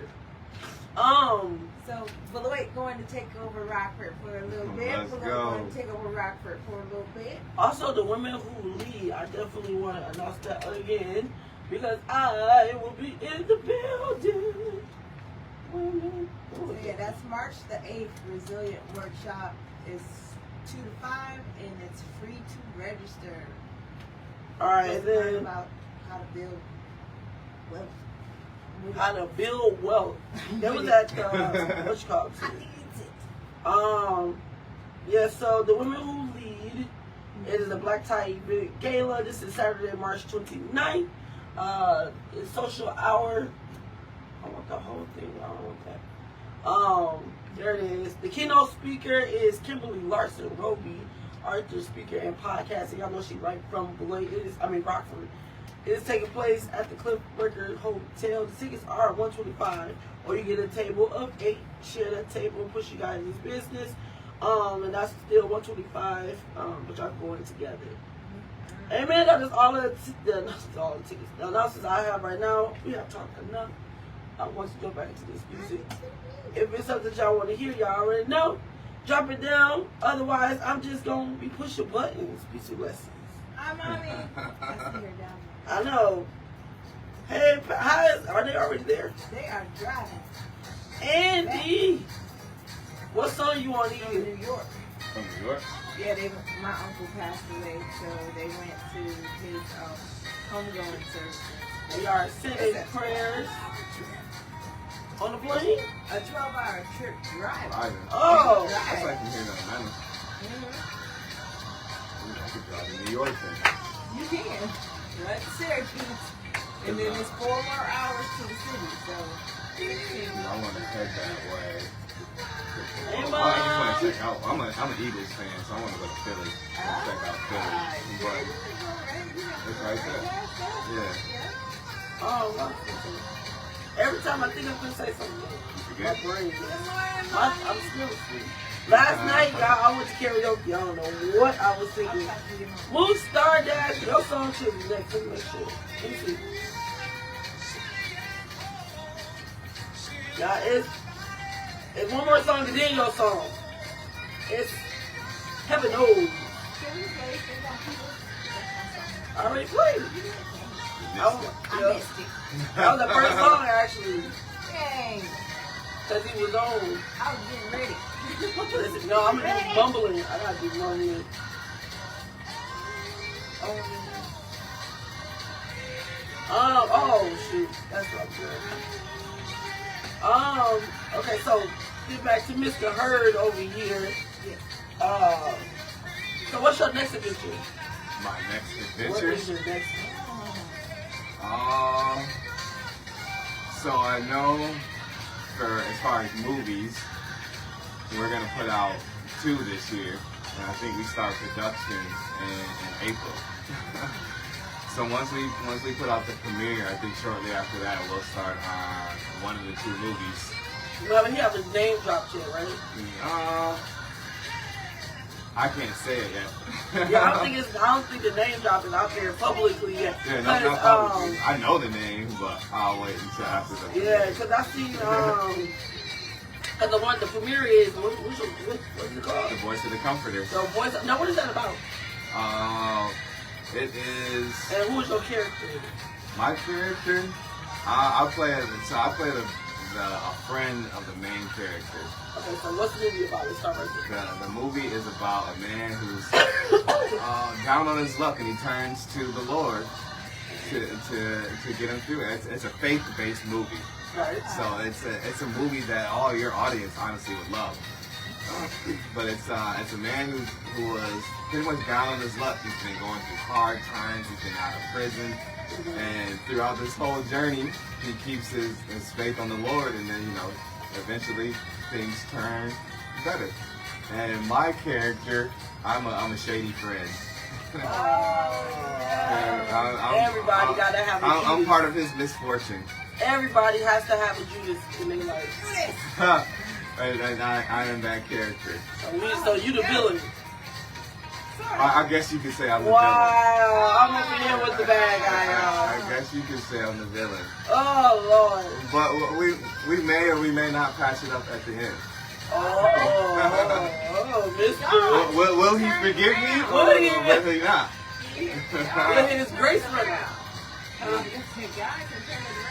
So Beloit going to take over Rockford for a little bit. Let's We're go. going to take over Rockford for a little bit. Also, the women who lead, I definitely want to announce that again because I will be in the building. Women. So yeah, that's March the 8th. Resilient Workshop is 2 to 5, and it's free to register. All right, Just and learn then about how to build wealth. how to build wealth. That was at what's called. Yeah. So the women who lead, it is a black tie event gala. This is Saturday, March 29th. It's social hour. I want the whole thing. I don't want that. There it is. The keynote speaker is Kimberly Larson Roby, author, speaker, and podcasting. Y'all know she right from Rockford. It is taking place at the Cliffbreaker Hotel. The tickets are $125, or you get a table of 8. Share that table and push you guys' business. And that's still $125, but y'all going together. Amen. That is all the tickets. The announcements I have right now. We have talked enough. I want to go back into this music. If it's something y'all want to hear, y'all already know. Drop it down. Otherwise, I'm just going to be pushing buttons. Peace and blessings. I'm on it. That's here down I know. Hey, are they already there? there. They are driving Andy, what song you want to from hear? New York. From New York? Yeah, my uncle passed away, so they went to his homegoing service. They are sending prayers on the plane. A 12-hour trip drive. Oh. That's like from here to Atlanta. I could drive to New York then. You can. Right to Syracuse. And then it's 4 more hours to the city, so. I want to head that way. Hey, I just Mom. want to check out. I'm an Eagles fan, so I want to go to Philly. Check out Philly. But it's right there. Yeah. Oh, wow. Every time I think I'm going to say something, You my forget? brain I'm still asleep. Last night, y'all, I went to karaoke. I don't know what I was thinking. Move Stardust, your song should be next. Let me make sure. Let me see. Now, it's one more song and then your song. It's Heaven Knows. I already played it. I missed it. That was the first song, actually. Dang. Because he was on. I was getting ready. Listen, no, I'm going to be mumbling. I got to do one here. Oh, shoot. That's what I'm doing. Okay, so get back to Mr. Hurd over here. So what's your next adventure? My next What adventure. is your next So I know for as far as movies, we're gonna put out 2 this year, and I think we start production in April. So once we put out the premiere, I think shortly after that we'll start on one of the 2 movies. Well, you haven't name dropped yet, right? I can't say it yet. Yeah, I don't think the name drop is out there publicly yet. Yeah, not publicly. I know the name, but I'll wait until after the premiere. Yeah, because I seen and the premiere is what's it called? The Voice of the Comforter. The voice. Now, what is that about? It is And who's your character? my character. I play a friend of the main character. Okay, so what's the movie about? Let's start right there. The movie is about a man who's down on his luck, and he turns to the Lord to get him through it. It's a faith-based movie, Right. so it's a movie that all your audience honestly would love. But it's a man who was pretty much down on his luck. He's been going through hard times. He's been out of prison, and throughout this whole journey, he keeps his faith on the Lord, and then eventually things turn better. And my character, I'm a shady friend. Everybody gotta have a Judas. I'm part of his misfortune. Everybody has to have a Judas in their life. And I am that character. So you the villain. I guess you could say I'm the Wow, I'm over here with the bad guy, villain. y'all. I guess you could say I'm the villain. Oh, Lord. But we may or we may not patch it up at the end. Mister. Will he forgive me or will he not? Will his grace run out?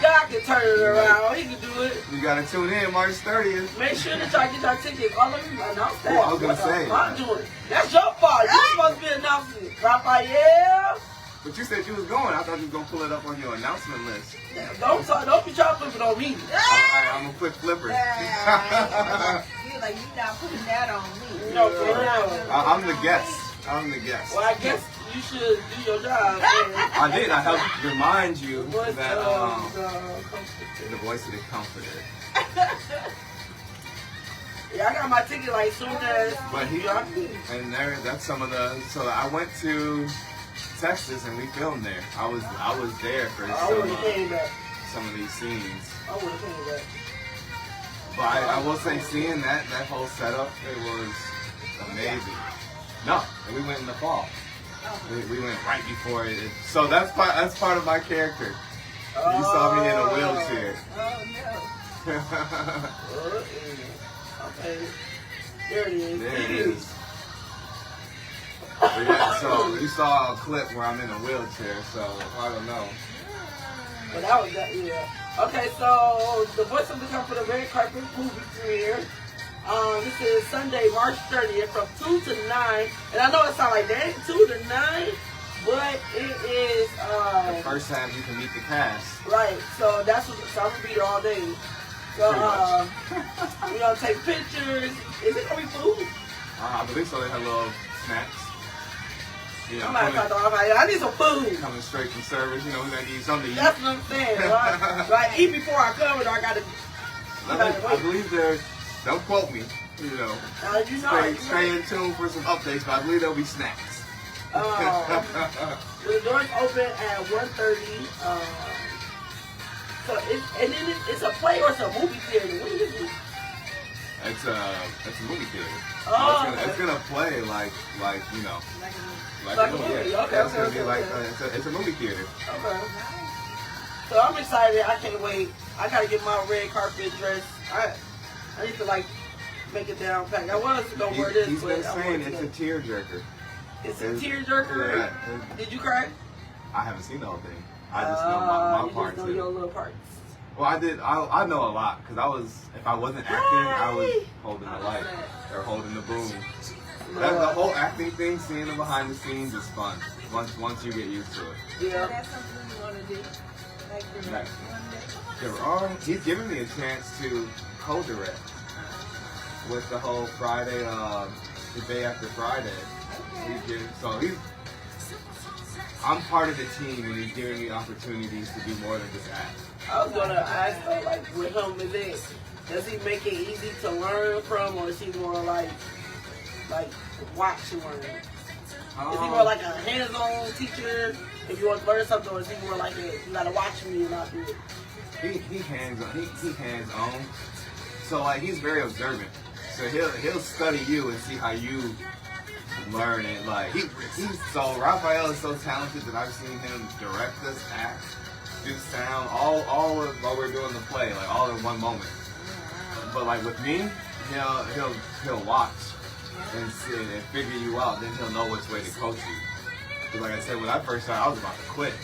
God can turn it around. He can do it. You gotta tune in March 30th. Make sure that y'all get your tickets. All of you announce that. Well, I was gonna say. I'm doing it. That's your fault. You're supposed to be announcing it. Raphael. But you said you was going. I thought you was gonna pull it up on your announcement list. Don't be trying to flip it on me. I'm a quick flipper. You're like, you're not putting that on me. No, for real. I'm the guest. I'm the guest. Well, I guess you should do your job. I did. I helped remind you Voice that of the voice of the comforter. Yeah, I got my ticket like soon as. But and that's some of the. So I went to Texas and we filmed there. I was there for some of these scenes. I would have came back. But I will say, seeing that whole setup, it was amazing. No, and we went in the fall. We went right before it. So that's part of my character. You saw me in a wheelchair. Oh, no. Okay. There it is. There it is. Yeah, so you saw a clip where I'm in a wheelchair, so I don't know. But that was that, yeah. Okay, so the Voice of the Comforter red carpet movie premiere. This is Sunday, March 30th from 2 to 9. And I know it sounds like that ain't 2 to 9, but it is the first time you can meet the cast. Right. So that's what so I'm gonna be there all day. So we're gonna take pictures. Is it gonna be food? I believe so. They have little snacks. You know, I need some food. Coming straight from service, we're gonna eat something to eat. That's what I'm saying. Right? Eat before I come, and I gotta. I believe they're. Don't quote me. Stay in tune for some updates, but I believe there'll be snacks. The doors open at 1:30. So it's a play or it's a movie theater. What is it? It's a movie theater. Oh, it's gonna play like like a movie. Yeah. Okay. It's a movie theater. Okay. So I'm excited. I can't wait. I gotta get my red carpet dress. I need to make it down pack. I was gonna wear this, he's but been saying it's a tearjerker. It's a tearjerker. Yeah. Did you cry? I haven't seen the whole thing. I just know my parts. You just know your little parts. Well, I did. I know a lot because if I wasn't acting, I was holding the light or holding the boom. The whole acting thing, seeing the behind the scenes is fun. Once you get used to it. Yeah. That's something you want to do. Direct one day. He's giving me a chance to co-direct with the whole Friday, the day after Friday. I'm part of the team, and he's giving me opportunities to do more than just act. I was gonna ask though, with him, does he make it easy to learn from, or is he more like watch and learn? Is he more like a hands-on teacher? If you want to learn something, or is he more like you gotta watch me and not do it? He hands-on. So he's very observant. So he'll study you and see how you learn it. Raphael is so talented that I've seen him direct us, act, do sound, all while we're doing the play, all in one moment. But with me, he'll watch and see and figure you out. Then he'll know which way to coach you. Because like I said, when I first started, I was about to quit.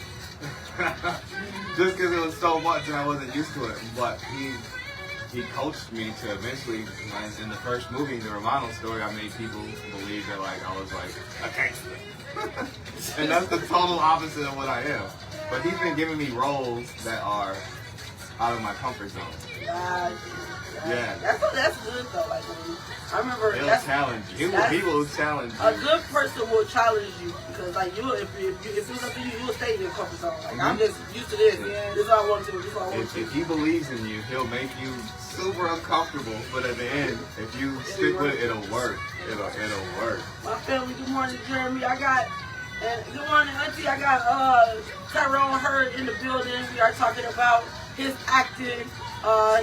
Just because it was so much and I wasn't used to it. But he coached me to eventually, in the first movie, the Romano story, I made people believe that I was a gangster. And that's the total opposite of what I am. But he's been giving me roles that are out of my comfort zone. Yeah. That's good though. Like I remember He'll that's challenge you. He will challenge you. a good person will challenge you because like you if it was up to you, you will stay in your comfort zone. Like I'm just used to this. Yeah. This is all I want to do. This is all I want to do. If he believes in you, he'll make you super uncomfortable. But at the end, if you stick with it, it'll work. It'll work. My family, good morning, Jeremy. And good morning, Auntie. I got Tyrone Hurd in the building. We are talking about his acting,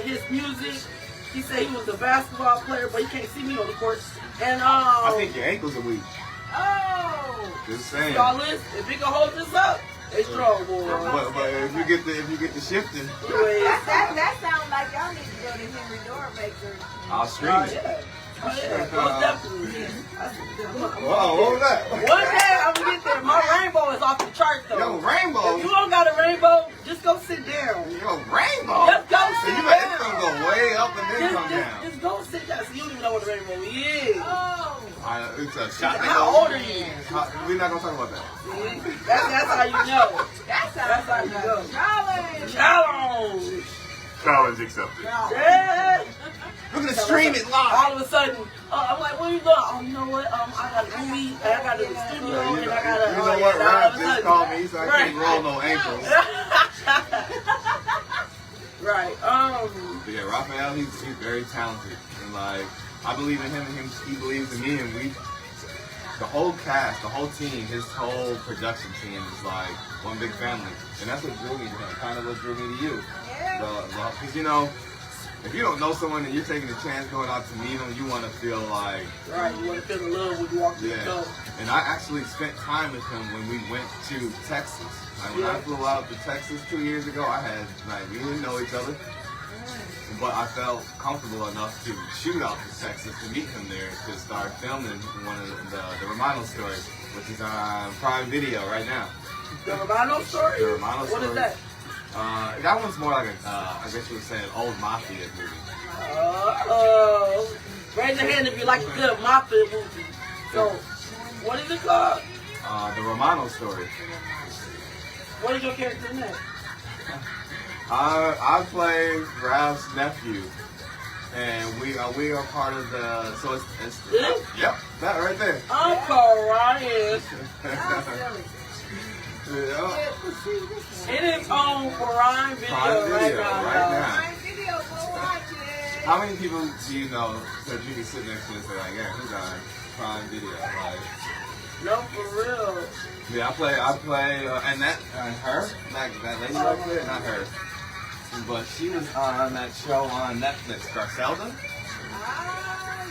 his music. He said he was a basketball player, but he can't see me on the court. And I think your ankles are weak. Oh. Just saying. y'all listen, if we can hold this up, they strong, boy. But if you get the shifting, That sounds like y'all need to go to Henry Doormaker. I'll stream it. Yeah. Oh, yeah. Most definitely. Whoa, what was that? One day I'm gonna get there. My rainbow is off the chart though. Yo, rainbow. If you don't got a rainbow, just go sit down. Yo, rainbow. Just go So sit you down. it's gonna go way up and then come down. Just go sit down. So you don't even know what a rainbow is. Oh. It's a shot. How old are you? We're not gonna talk about that. See? That's how you know. That That's how sounds you like go. a challenge. Challenge. Challenge accepted. Yeah. We're gonna stream it live. All of a sudden, I'm like, what are you doing? Oh, you know what? I got a movie, and I got a studio, and I got a. You know what? all Rap of a just sudden- called me, so I can't Right. roll no ankles. Right. But yeah, Raphael, he's very talented, and like I believe in him, and he believes in me, and the whole cast, the whole team, his whole production team is like one big family, and that's what drew me to him. Kind of what drew me to you, Yeah. because you know, if you don't know someone and you're taking a chance going out to meet them, you want to feel like Right. You want to feel the love when you walk through the yeah. door. And I actually spent time with him when we went to Texas. Like when I flew out to Texas 2 years ago, we didn't know each other. But I felt comfortable enough to shoot out to Texas to meet him there to start filming one of the Romano story, which is on Prime Video right now. The Romano story? The Romano What story. is that? That one's more like I guess you would say an old mafia movie. Oh. Raise your hand if you like a good mafia movie. So, what is it called? The Romano story. What is your character in that? I play Ralph's nephew, and we are part of the. So it's This? yep, that right there. Uncle Ryan. Yeah. It is on Prime Video, Prime Video right now. Prime Video, go watch it. How many people do you know that you can sit next to and say like, yeah, he's on Prime Video? Like, No, for real. yeah, I play, and her, that lady right there, not her, but she was on that show on Netflix, Garcelda. Ah,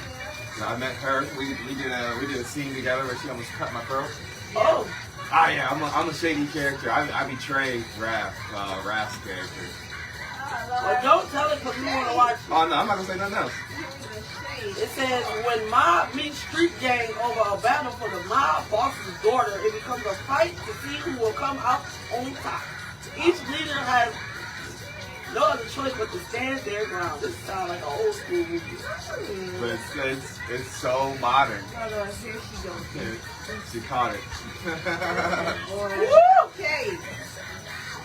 So I met her. We did a scene together where she almost cut my throat. Oh, Yeah, I'm a shady character. I betray Raph's character. well, don't tell it because we want to watch it. Oh no, I'm not gonna say nothing else. It says, when mob meets street gang over a battle for the mob boss's daughter, it becomes a fight to see who will come out on top. Each leader has no other choice but to stand their ground. This sounds like an old school movie. But it's so modern. Here she goes. She caught it. Woo! Okay.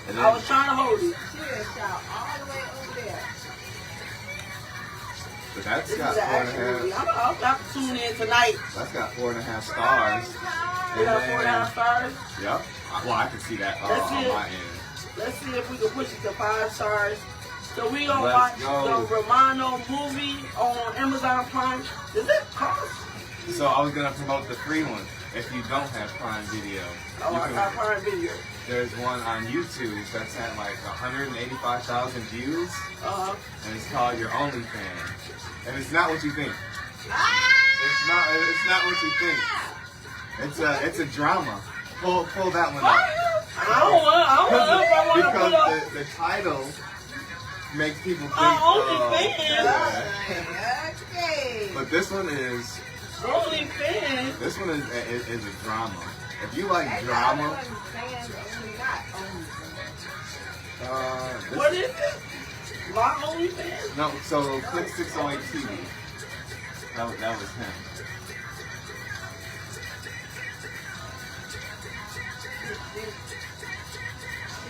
And I was trying to hold it. She is shot all the way over there. but that's This is got an action movie. I'll have to tune in tonight. That's got 4.5 stars. We got 4.5 stars. Yep. Well, I can see that That's on it. my end. Let's see if we can push it to 5 stars. So we gonna Let's watch go. the Romano movie on Amazon Prime. Does it cost? So I was gonna promote the free one. If you don't have Prime Video, Oh, you I can- got Prime Video. there's one on YouTube that's at like 185,000 views, and it's called Your OnlyFans. And it's not what you think. It's not what you think. It's a drama. Pull that one up. I don't know if I want to put up. Because the title makes people think. OnlyFans. Yeah. Okay. But this one is OnlyFans. This one is a drama. If you like drama, What is it? My OnlyFans? no. So click 608 TV. That was him.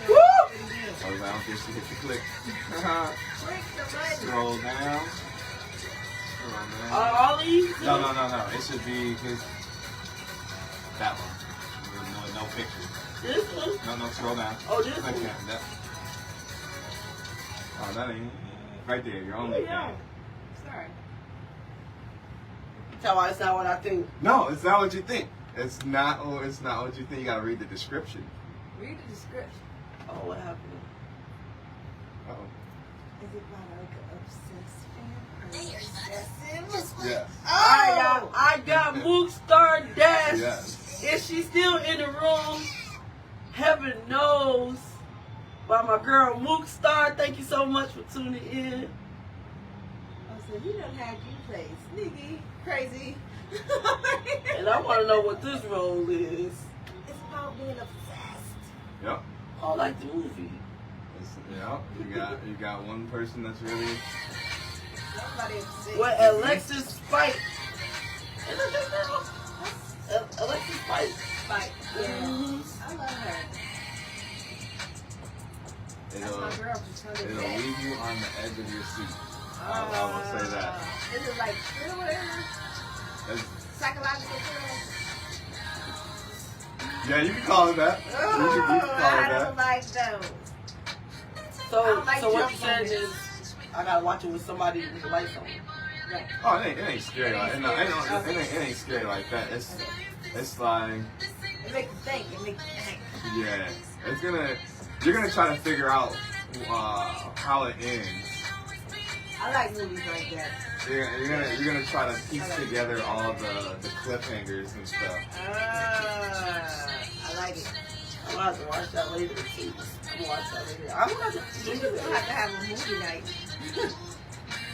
Woo! Hold down, just to hit the click. Click the button. Scroll down. Scroll down. All these? No. It should be that one. No pictures. This one? No, scroll down. Oh, this Click one? that. Oh, that ain't right there. You're only. No. Sorry. Tell me it's not what I think. No, it's not what you think. It's not what you think. You gotta read the description. Read the description. Oh, what happened? Uh-oh. Is it about like an obsessed fan? Yes. Alright, y'all. I got Mook Star Dash. Yes. Is she still in the room? Heaven knows. By my girl Mook Star. Thank you so much for tuning in. Oh, so he done had you play sneaky, crazy. And I want to know what this role is. It's about being obsessed. Yep. Oh, like the movie. You got one person that's really. Somebody obsessed. What, Alexis Spike? Is that this girl? Alexis Spike. Like, yeah. Mhm. I love her. That's my girl from Sunday. It'll leave you on the edge of your seat. I will say that. Is it like thriller? It's, Psychological thriller? yeah, you can call it that. You can call it I that. don't like those. So, I like so what jump you saying movies. is, I gotta watch it with somebody with the lights on. Right. Oh, it ain't scary like it ain't scary like that. It's like It makes you think. It makes you think. yeah, you're gonna try to figure out how it ends. I like movies like that. You're gonna try to piece together all the cliffhangers and stuff. I like it. I'm gonna have to watch that later too. I'm gonna watch that later. I'm gonna have to We do just that. gonna have to have a movie night.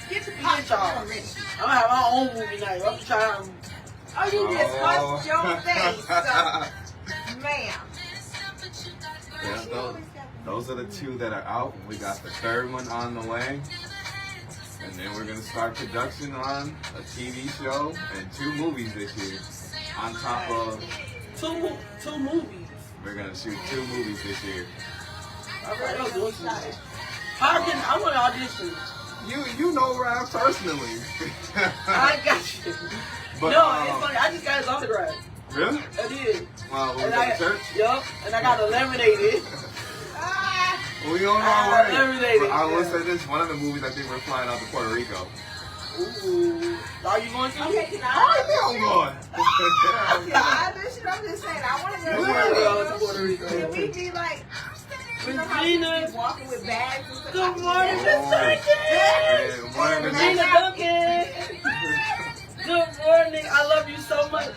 Get the Get popcorn y'all. ready. I'm gonna have my own movie night. I'm trying. Oh, you just hunched your face, ma'am. Yeah, those are the two that are out. We got the third one on the way. And then we're going to start production on a TV show and 2 movies this year. On top of, Two movies. we're going to shoot 2 movies this year. I'm like, I'm doing something. How can I want to audition? You know Ryan personally. I got you. But, No, it's funny. I just got his autograph. Really? I did. Well, we And go to church? Yup. And I got eliminated. We on our way. Eliminated. But I will say this, one of the movies I think we're flying out to Puerto Rico. Ooh. Are you going to? Okay, can I I? think I'm going. Yeah, I listen, I'm just saying, I want to You go wanna go to Puerto Rico. Can we be like, you know how Regina. people be walking with bags and stuff? Good morning, Miss Oh. Turkey. Yeah, one of the Regina Duncan. Good morning. I love you so much.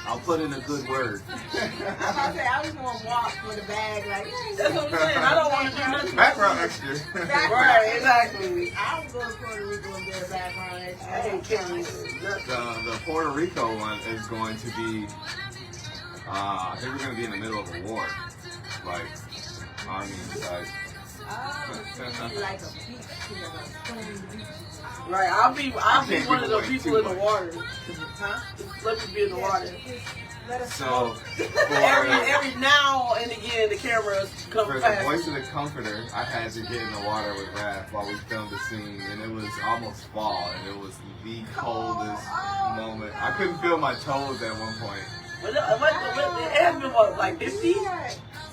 I'll put in a good word. I'm about to say, I was going to walk with a bag, like, That's what I'm saying. I don't want to do nothing. Background extra. Right, exactly. I would go to Puerto Rico and get a background extra. I ain't kidding. The Puerto Rico one is going to be, I think we're going to be in the middle of a war. Like, army type. Oh, it's gonna be like a beach here, like stony beach. Right, I'll be can't one of give the away people too in the much. water. Huh? Just let me be in the water. Let us So, Every now and again, the cameras come for the past. voice of the comforter, I had to get in the water with Raph while we filmed the scene, and it was almost fall, and it was the coldest moment. I couldn't feel my toes at one point. But it has been what, like 50?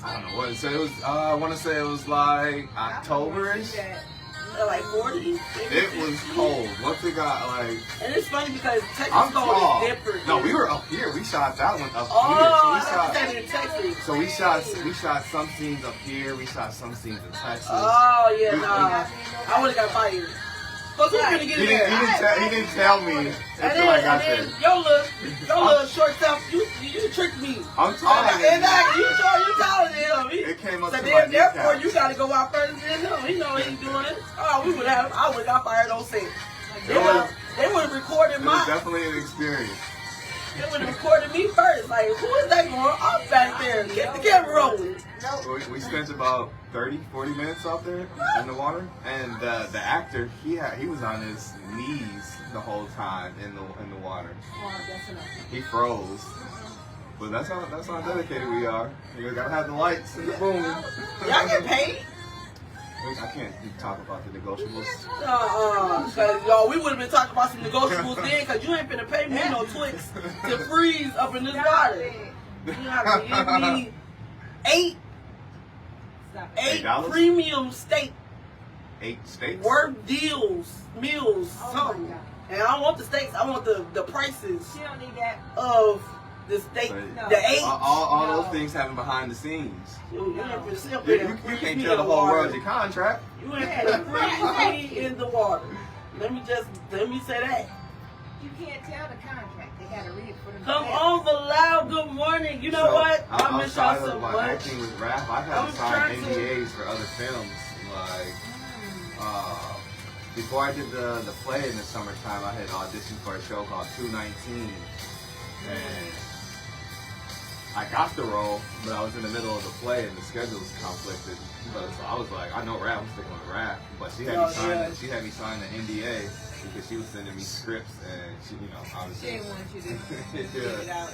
I don't know what. So it was. I want to say it was like October-ish. Like 40? Maybe It was 50. cold. Once it got like, And it's funny because I'm Texas tall. cold is different. No, we were up here. We shot that one up Oh, I here. said in Texas. So we shot some scenes up here. We shot some scenes in Texas. Oh, yeah, We- nah. I would have got fired. But who's gonna get He in didn't, there? he didn't tell me And until I got then there. your little short self, you tricked me. I'm taller than Exactly, you. you taller than him. It came up So to my therefore, kneecap. you gotta go out further than him. He know he ain't doing it. Oh, I would have got fired on set. It was, They would have recorded it was my. definitely an experience. They would have recorded me first. Like, who is that going up back there? Get the camera rolling. We spent about 30, 40 minutes out there in the water, and the actor he was on his knees the whole time in the water. He froze. But that's how dedicated we are. You gotta have the lights and the boom. Y'all get paid? I can't talk about the negotiables. Cause y'all, we would have been talking about some negotiables then, cause you ain't finna pay me no Twix to freeze up in this water. You have to give me eight $8? premium steak 8 steaks? worth meals, Oh something. my God. And I don't want the steaks, I want the prices She don't need that. of the steak, So, the eight. All No. those things happen behind the scenes. You ain't finna sit up You, there you, and you freeze can't me tell in the whole water. world your contract. You ain't finna freeze me in the water. Let me say that. You can't tell the contract. They gotta read it for Come themselves. on, the loud good morning. You know what? I miss y'all Outside so of my much. acting with rap, I've had I'm to sign trying to- NDAs for other films. Like, before I did the play in the summertime, I had auditioned for a show called 219. And I got the role, but I was in the middle of the play and the schedules conflicted. But so I was like, I know rap, I'm sticking with rap. But she had me sign the NDA because she was sending me scripts and she, you know, She obviously. didn't want you to get it out.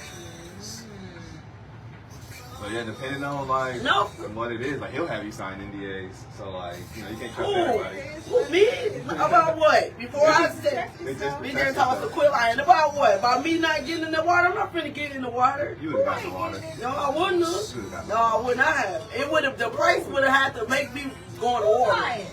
So yeah, depending on like No. what it is, like he'll have you sign NDAs. So like, you know, you can't trust Who? everybody. Who, me? About what? Before I said, They just me there talking about the quill iron. About what? About me not getting in the water? I'm not finna get in the water. You would have got the water. No, I wouldn't You have. would've got the No, I would not have. It would have. The price would have had to make me go in the water. Why?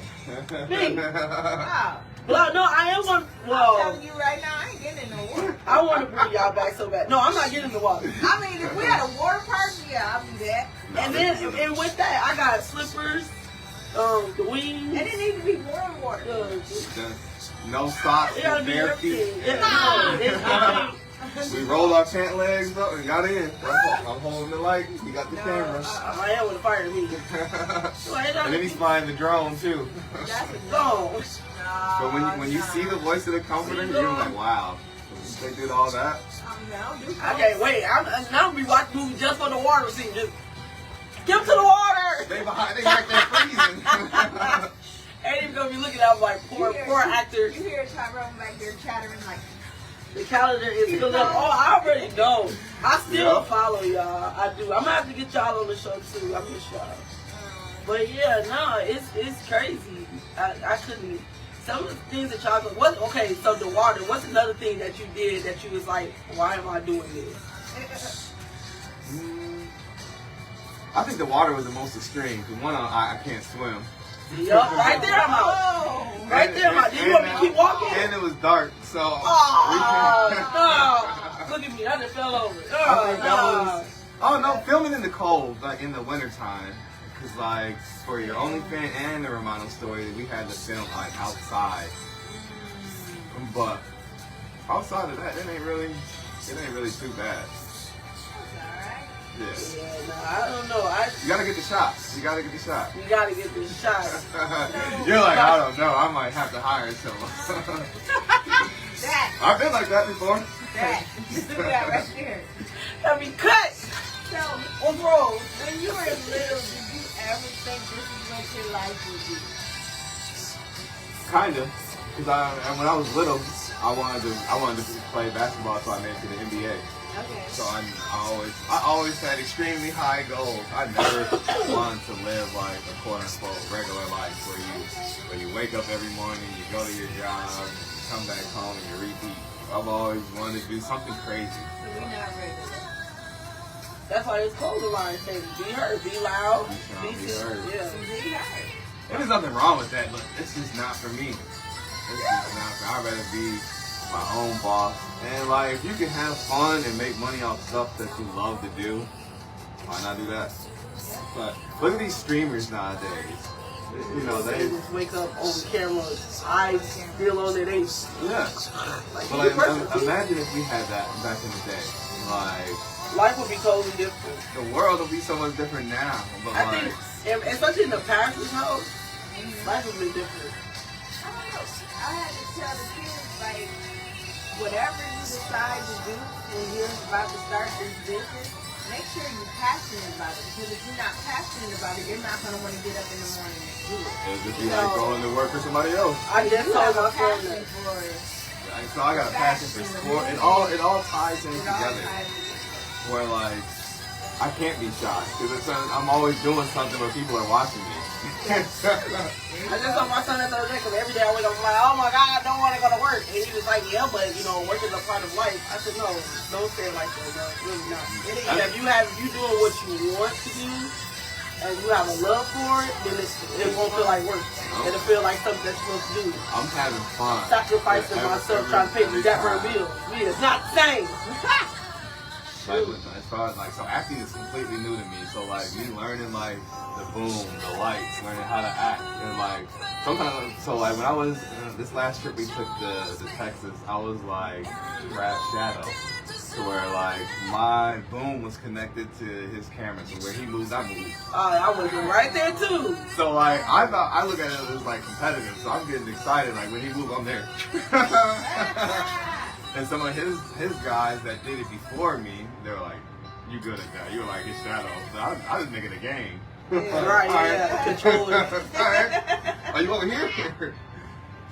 Me. Wow. Well, no, I am on. I'm Well, telling you right now, I ain't getting in no water. I want to bring y'all back so bad. No, I'm not getting in the water. I mean, if we had a water park, yeah, I'll be that. And then, and with that, I got slippers, the wings. And it needs to be warm water. No socks, It gotta be bare feet. everything. Yeah, We rolled our pant legs up and got in. I'm holding the light. We got the camera. I am with a fire me. And then he's flying the drone too. That's a Gone. But when you see the voice of the comforter, you're like, wow, they did all that. I can't wait. I'm gonna be watching movies just for the water scene. Just get to the water. They back there freezing. Ain't even gonna be looking at them like poor actors. You hear Tyrone back there chattering like, The calendar is filled up. Oh, I already know. I still Yep. follow y'all. I do. I'm gonna have to get y'all on the show too. I miss y'all. But yeah, no, it's crazy. I couldn't. Some of the things that y'all go. What? Okay, so the water. What's another thing that you did that you was like, why am I doing this? I think the water was the most extreme because one, I can't swim. Yup, right there I'm out. oh, Right there I'm out. Did you want me to keep walking? And it was dark, so Oh, no. Look at me. I just fell over. I think that Oh, was. Oh no, filming in the cold, like in the wintertime. Cause like for your OnlyFans and the Romano story, we had to film like outside. But outside of that, it ain't really too bad. alright. Yeah. yeah, no, I don't know. You gotta get the shots. You gotta get the shot. You gotta get this shot. You're like, I don't know. I might have to hire someone. That, I've been like that before. that right there. Let me cut. So, Or roll. when you were little, did you ever think this is what your life would be? Kinda. Cause when I was little, I wanted to play basketball, so I made it to the NBA. Okay. So I always had extremely high goals. I never wanted to live like a quote unquote regular life where you wake up every morning, you go to your job, you come back home and you repeat. I've always wanted to do something crazy. So we're not regular. That's why it's called the line thing. Be heard, be loud, Be be heard. Yeah. Be hard. And there's nothing wrong with that, but it's just not for me. It's just not for I'd rather be my own boss. And like if you can have fun and make money off stuff that you love to do, why not do that? But look at these streamers nowadays. You know, They they just wake up on camera, eyes still on their face. yeah. Like, But like, imagine if we had that back in the day. Like life would be totally different. the world would be so much different now. But I like think, and especially in the parents' house, life would be different. I don't know. I had to tell the kids, like, whatever you decide to do when you're about to start this business, make sure you're passionate about it. Because if you're not passionate about it, you're not going to want to get up in the morning and do it. it'd just be like going to work for somebody else. I just You told have my a friend passion that. for it. Like, so I got a passion for sport. It all ties in It all together. ties together. Where like I can't be shy because I'm always doing something where people are watching me. I just told my son that the other day because every day I wake up, I'm like, oh my God, I don't want to go to work. And he was like, yeah, but you know, work is a part of life. I said, no, don't say it like that, no, it's really not. If you doing what you want to do, and you have a love for it, then it won't feel like work. It'll feel like something that's supposed to do. I'm having fun. Sacrificing myself trying to pay me that for a meal. It's not the same. As far as like, so acting is completely new to me. So like me learning like the boom, the lights, learning how to act, and like sometimes. So like when I was this last trip we took to Texas, I was like Rap Shadow, to where like my boom was connected to his camera, so where he moves, I move. I was right there too. So like I look at it as like competitive, so I'm getting excited. Like when he moves, I'm there. And some of his guys that did it before me, they were like, "You good at that? You were like his shadow." So I was making a game. Yeah, right, yeah. Controlling. Alright. Are you over here?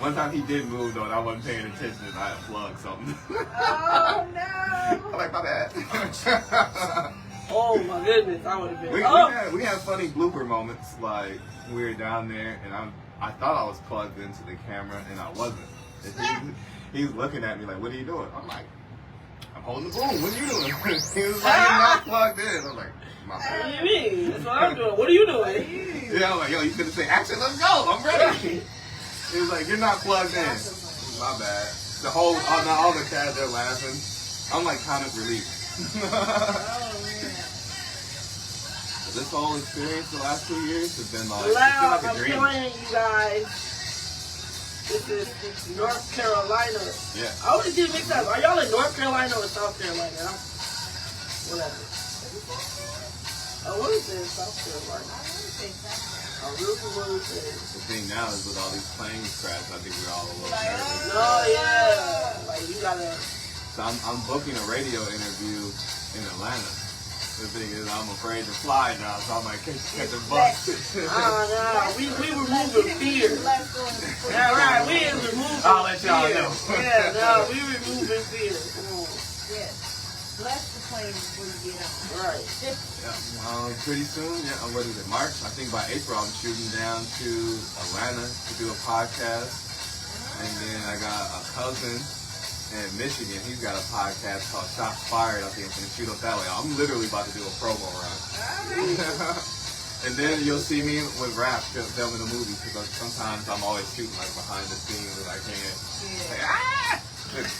One time he did move though, and I wasn't paying attention, and I unplugged something. Oh no! I'm like, my bad. Oh my goodness, I would have been. We had funny blooper moments. Like we were down there, and I thought I was plugged into the camera, and I wasn't. He's looking at me like, "What are you doing?" I'm like, "I'm holding the boom. What are you doing?" He was like, "You're not plugged in." I'm like, "My bad." What do you mean? That's what I'm doing. What are you doing? Yeah, I'm like, "Yo, you gonna say action? Let's go. I'm ready." He was like, "You're not plugged in." My bad. The whole, all the cats are laughing. I'm like comic relief. This whole experience the last 2 years has been like, Loud, it's been like a I'm dream. telling you guys. This is North Carolina. Yeah. I always get mixed up. Are y'all in North Carolina or South Carolina? Whatever. Oh, what is it? South Carolina. I really want to say. The thing now is with all these planes crashes, I think we're all a little nervous. No, yeah. Like you gotta. So I'm booking a radio interview in Atlanta. The thing is, I'm afraid to fly now, so I might catch a bus. Nah, we removing fear. Yeah, right. We is removing I'll let y'all fear. know. Yeah, no, we removing fear. Yes. Bless the plane before you get on. Right. Yeah, pretty soon, what is it, March? I think by April I'm shooting down to Atlanta to do a podcast. And then I got a cousin in Michigan. He's got a podcast called Shots Fired. I think I'm going to shoot up that way. I'm literally about to do a promo run. And then you'll see me with rap filming a movie, because sometimes I'm always shooting like behind the scenes and I can't. Like,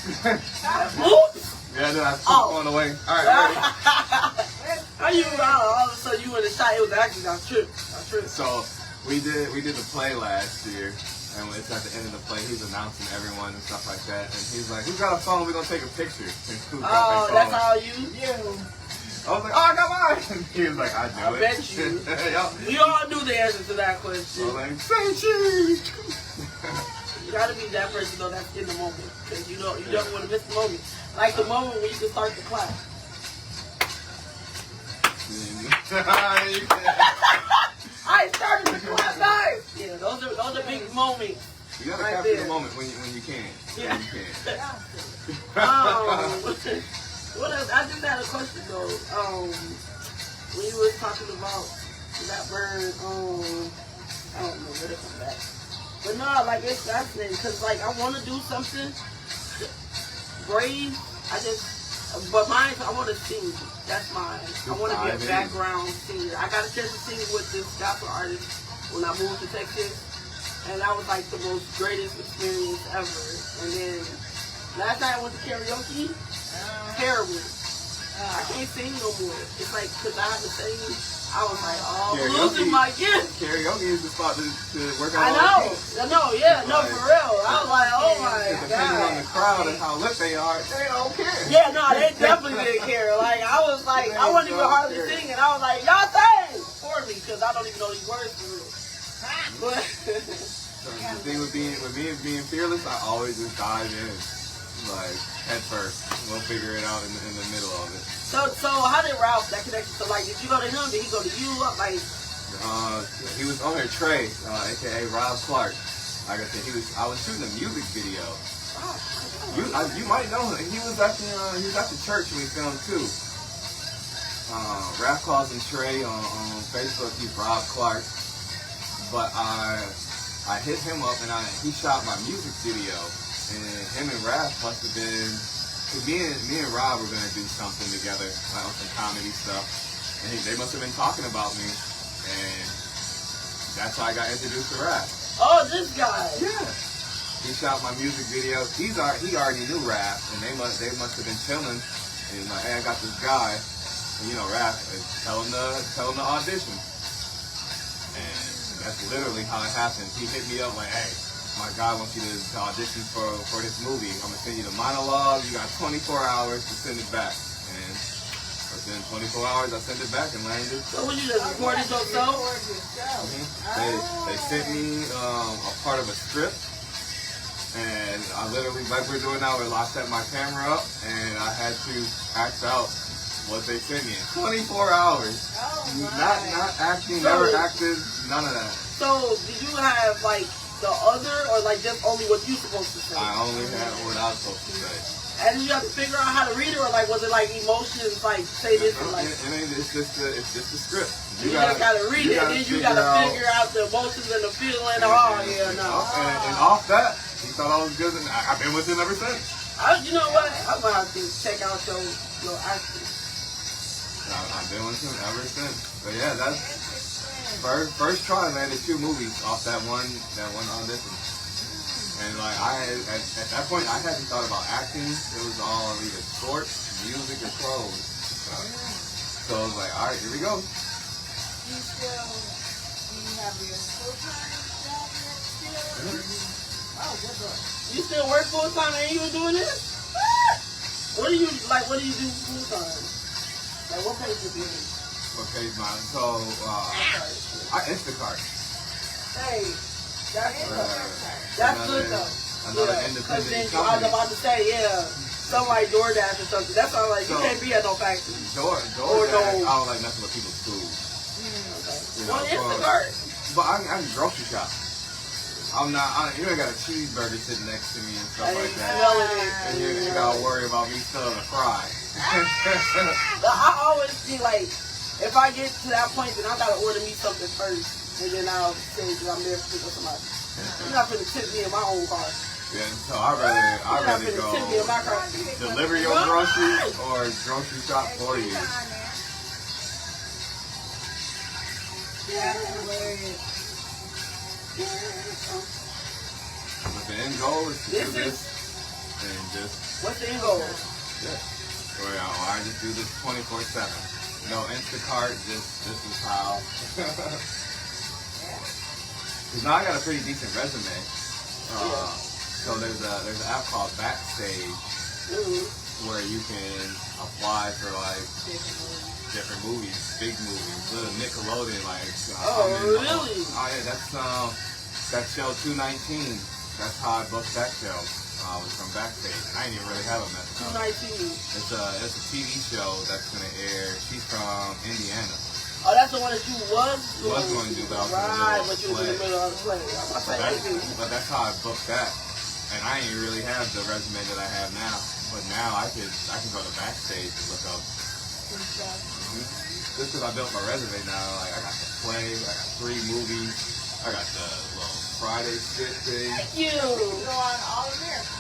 yeah, then I keep going away. All right, How you all of a sudden you in the shot? It was actually I tripped. So we did the play last year, and it's at the end of the play. He's announcing everyone and stuff like that, and he's like, "Who's got a phone? We're gonna take a picture." Oh, that's how you. I was like, "Oh, I got mine." He was like, "I do I it." bet you. We all knew the answer to that question. I was like, "Say cheese." You gotta be that person though that's in the moment, because you don't want to miss the moment. Like the moment when you can start the clap. I started the clap, guys. Yeah, those are big moments. You gotta right capture there. the moment when you can. Yeah. When you can. What else? I just had a question though. When you was talking about that bird, I don't know where to come back. But no, like it's fascinating because like I want to do something brave. But mine, I want to sing. That's mine. I want to be a background singer. I got a chance to sing with this gospel artist when I moved to Texas, and that was like the most greatest experience ever. And then last night I went to karaoke. Terrible. I can't sing no more. It's like because I have to sing. I was like, oh, I'm losing my gift. Karaoke is the spot to work on. I know, yeah, no, for real. I was like, oh my God. Depending on the crowd and how lit they are, they don't care. Yeah, no, they definitely didn't care. Like, I was like, I wasn't even hardly singing. I was like, y'all sing for me, because I don't even know these words for real. But So the thing with me being fearless, I always just dive in, like, head first. We'll figure it out in the middle of it. So how did Ralph, that connection, so like, did you go to him, did he go to you, like? He was on here, Trey, aka Rob Clark. Like I said, I was shooting a music video. You might know him. He was at the church when we filmed too. Rap calls him Trey on Facebook. He's Rob Clark. but I hit him up and he shot my music video, and him and Raph must have been, cause me and Rob were gonna do something together, like on some comedy stuff, and they must have been talking about me, and that's how I got introduced to Raph. Oh, this guy. Yeah. He shot my music video. He already knew Raph, and they must have been chilling. And he's like, hey, I got this guy, and you know, Raph, tell him to audition. And that's literally how it happened. He hit me up like, hey, my guy wants you to audition for this movie. I'm gonna send you the monologue. You got 24 hours to send it back. And within 24 hours, I sent it back and landed. So what, you just recorded yourself? They sent me a part of a script. And I literally, like we're doing now, I set my camera up and I had to act out what they sent me in 24 hours. Oh, not acting, never acted, none of that. So did you have like the other, or like just only what you supposed to say? I only had what I was supposed to say. And did you have to figure out how to read it, or like was it like emotions, like say this and like? It's just the script. You just gotta read it, and then you gotta figure out the emotions and the feeling. Oh yeah, no. And off that, he thought I was good, and I've been with him ever since. You know what? I'm gonna have to check out your acting. I've been with him ever since. But yeah, that's first try. Landed 2 movies off that one audition. And like at that point, I hadn't thought about acting. It was all either sports, music, or clothes. So I was like, all right, here we go. Do you have your full-time job yet still? Oh, good Lord. You still work full time and you were doing this? What do you do full time? Like what pays your bills? What pays mine? So I Instacart. Hey, that's good though. Another Yeah, independent I was company. about to say, yeah, something like DoorDash or something. That's all like, you So- can't be at no factory. DoorDash, no. I don't like messing with people's food. You know, On Instacart. but I can grocery shop. You ain't got a cheeseburger sitting next to me and stuff like that. Smelling it. And you gotta worry about me stealing a fry. I always feel like, if I get to that point, then I gotta order me something first, and then I'll say that I'm there to pick up somebody. You're not gonna tip me in my own car. Yeah, so I'd rather You're not gonna tip me in go my car. deliver your groceries or grocery shop for you. That's hilarious. But the end goal is to do this and just, What's the end goal? or I just do this 24/7. No Instacart, this is how. Because now I got a pretty decent resume. So there's an app called Backstage where you can apply for like different movies, big movies, little Nickelodeon Really? Oh yeah, that's that show 219. That's how I booked that show. Was from Backstage, and I didn't even really have a message. 219. It's a TV show that's gonna air. She's from Indiana. Oh, that's the one that you was going to do, but I was right, in but you was in the middle of the play. But that's how I booked that. And I didn't really have the resume that I have now. But now I can go to Backstage and look up. Just because I built my resume now, like I got the play, I got 3 movies, I got the little Friday skit thing. Thank you. Go on All American.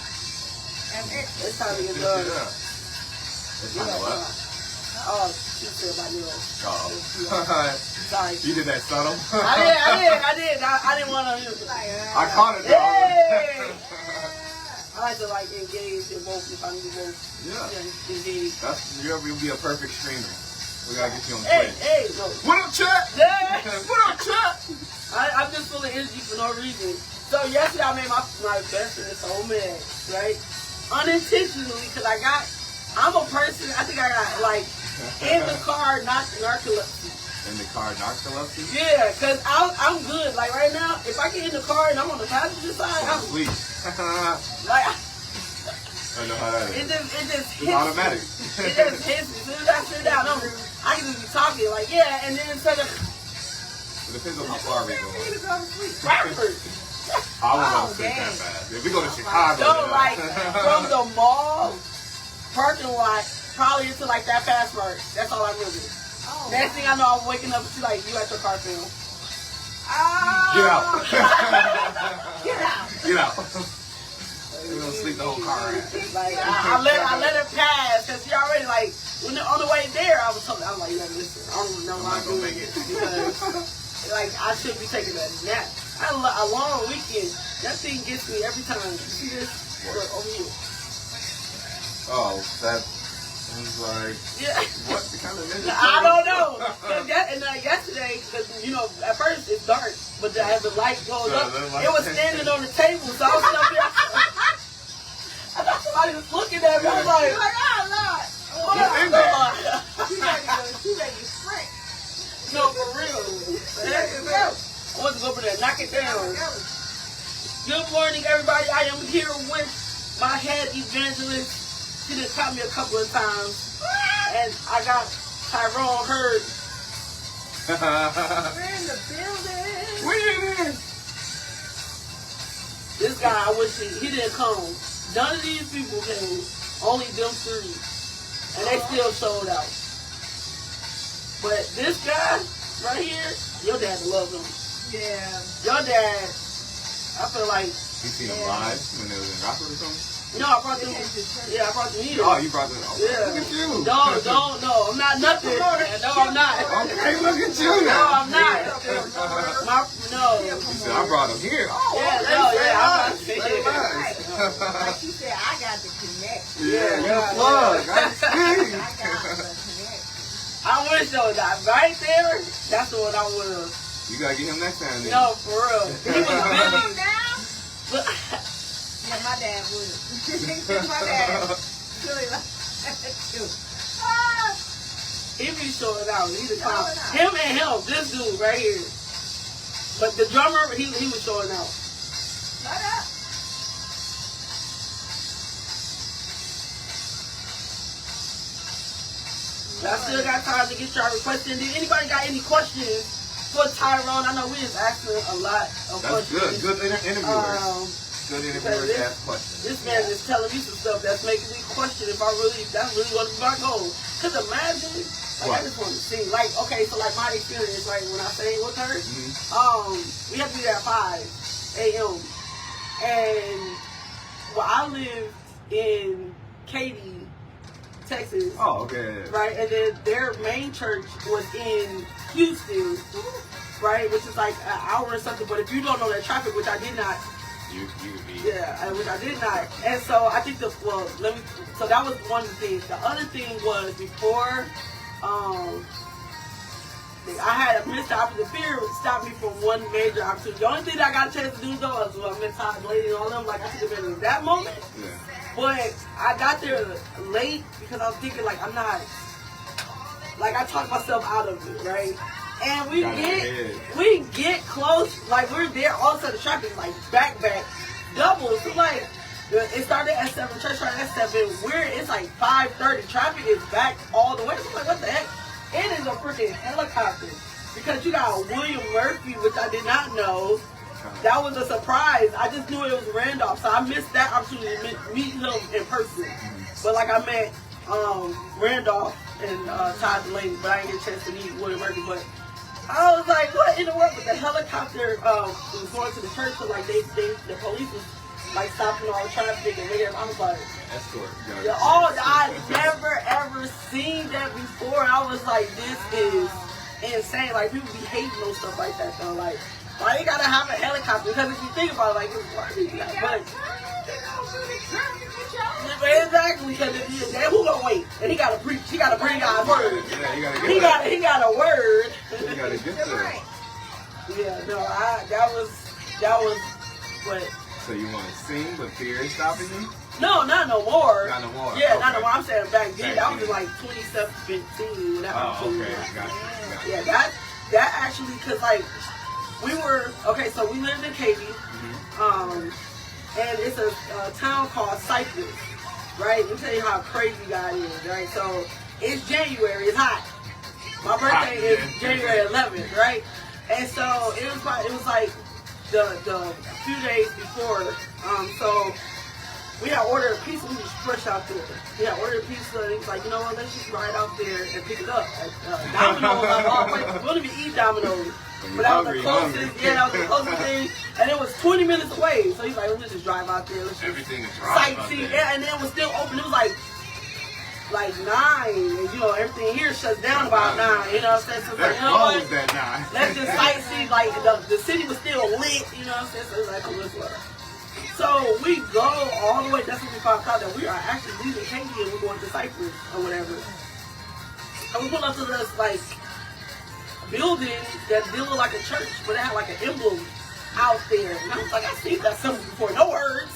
And It's time to get done. It's time to what? Oh, she said about you. Oh. Sorry. You did that subtle? I did. I didn't want to. I caught it though. Hey! I like to engage in both if I can do both. Yeah. Engage. You'll be a perfect streamer. We gotta get you on Hey, Twitch. no. What up, chat? Yeah. What up, chat? I'm just full of energy for no reason. So yesterday I made my best friend so mad, right? Unintentionally, because I'm a person, I think I got in the car narcolepsy. In the car narcolepsy? Yeah, because I'm good. Like right now, if I get in the car and I'm on the passenger side, I'm Sleep. like, I know how that it is. just It's hits automatic. me. It just hits me. As soon as I sit down, I can just be talking like, yeah, and then instead of It depends on how far we go. Bradford. I won't go to sleep that fast. If we go to Chicago, No, then like from the mall parking lot probably into that fast mark. That's all I remember. Oh, Next thing I know, I'm waking up and she's like, you at your car film. Oh, Get out. Get out. Get out. We're gonna sleep the whole car around. Like I let her pass because she already like when on the way there I was like, yeah, listen, I don't know why I'm doing it because like I should be taking a nap. I had a long weekend. That thing gets me every time. You see this? Look, over here. Oh, that was like, Yeah. what kind of ninja? I don't know. And yesterday, because you know, at first it's dark, but as the light goes up, it was standing on the table, so I was up there. I thought somebody was looking at me. I was like, oh Lord. what up, Lord? She ready to sprint. No, for real. I want to go over there, knock it down. Good morning, everybody. I am here with my head evangelist. She done caught me a couple of times. And I got Tyrone Hurd. We're in the building. We're in. This guy, I wish he didn't come. None of these people came. Only them three. And they still sold out. But this guy right here, your dad love him. Yeah. Your dad, I feel like. You seen them live when they was in Rockford or something? No, I brought them. Yeah, I brought them here. Oh, you brought them. Oh, Yeah. Look at you. Don't, no, I'm not nothing. No, I'm not. Okay, look at you No, now. I'm not. No. You said I brought them here. Oh, Yeah, okay, no, say yeah, I'm less, not saying say that. less. Like she said, I got the connection. Yeah, you yeah, plug. I I see. got the connection. I want to show that right there. That's the one I want to. You gotta get him next time. Then. No, for real. He was busy. But, Yeah, my dad would. My dad really like that too. Ah! he be showing out. He's a clown. Showing out. Him and him, this dude right here. But the drummer, he was showing out. Shut up. I still got time to get y'all requesting. Did anybody got any questions for Tyrone? I know we just asking a lot of That's questions. good. Good interviewers. Good interviewers this- ask questions. This man is telling me some stuff that's making me question if that's really what my goal. Cause imagine, like What? I just want to sing. Like, okay, so like my experience, like when I sang with her, Mm-hmm. we have to be there at 5 a.m. And well, I live in Katy, Texas. Oh, okay. Right, and then their main church was in Houston, right, which is like an hour or something. But if you don't know that traffic, which I did not, You would be. yeah, which I did not, and so I think so that was one of the things. The other thing was before, I had a missed opportunity. Fear stopped me from one major opportunity. The only thing that I got a chance to do though is when I met Todd Lady and all them. Like I could have been in that moment. Yeah. But I got there late because I was thinking like I'm not, like I talked myself out of it, right? And we get close, like we're there, all of a sudden the traffic is like back, double. So like, it started at 7, church started at 7, it's like 5:30, traffic is back all the way. So I'm like, what the heck? It is a freaking helicopter. Because you got William Murphy, which I did not know. That was a surprise. I just knew it was Randolph, so I missed that opportunity to meet him in person. But like I met Randolph and Todd Delaney, but I didn't get a chance to meet William Murphy. But I was like, what in the world? But the helicopter was going to the church, so like the police was like stopping all the traffic and making. I was like, Escort. yeah, I never ever seen that before. I was like, this is insane. Like people be hating on stuff like that though. Like, why you gotta have a helicopter? Because if you think about it, like, why do you got? But exactly, because who gonna wait? And he gotta preach. He gotta bring God's word. Yeah, you gotta get He got a word. You gotta get there. Yeah, no, that was what. So you want to sing, but fear is stopping you? No, not no more. Not no more. Yeah, Okay. not no more. I'm saying back then. Back That was then. in like 2017 when that Oh, was. okay. Gotcha. Yeah, that actually, cause like we were so we lived in Katy, and it's a town called Cypress, right? Let me tell you how crazy God is, right? So it's January, it's hot. My birthday is January 11th, right? And so it was like the few days before, so we had ordered a pizza. We was fresh out there. We had ordered a pizza, and he was like, you know what? Let's just ride out there and pick it up at Domino's. We're gonna be eating Domino's. But that was the closest, yeah, that was the closest thing. And it was 20 minutes away. So he's like, let's just drive out there. Let's just Everything is sightsee. Yeah, and then it was still open. It was like 9. And, you know, everything here shuts down about 9. You know what I'm saying? So it's like, you know what? Let's just sightsee. Like, the city was still lit. You know what I'm saying? So it's like, oh, let's go. So we go all the way. That's when we found out that we are actually leaving Katie and we're going to Cyprus or whatever. And we pull up to this, like, building that did look like a church, but it had like an emblem out there. And I was like, I've seen that symbol before. No words.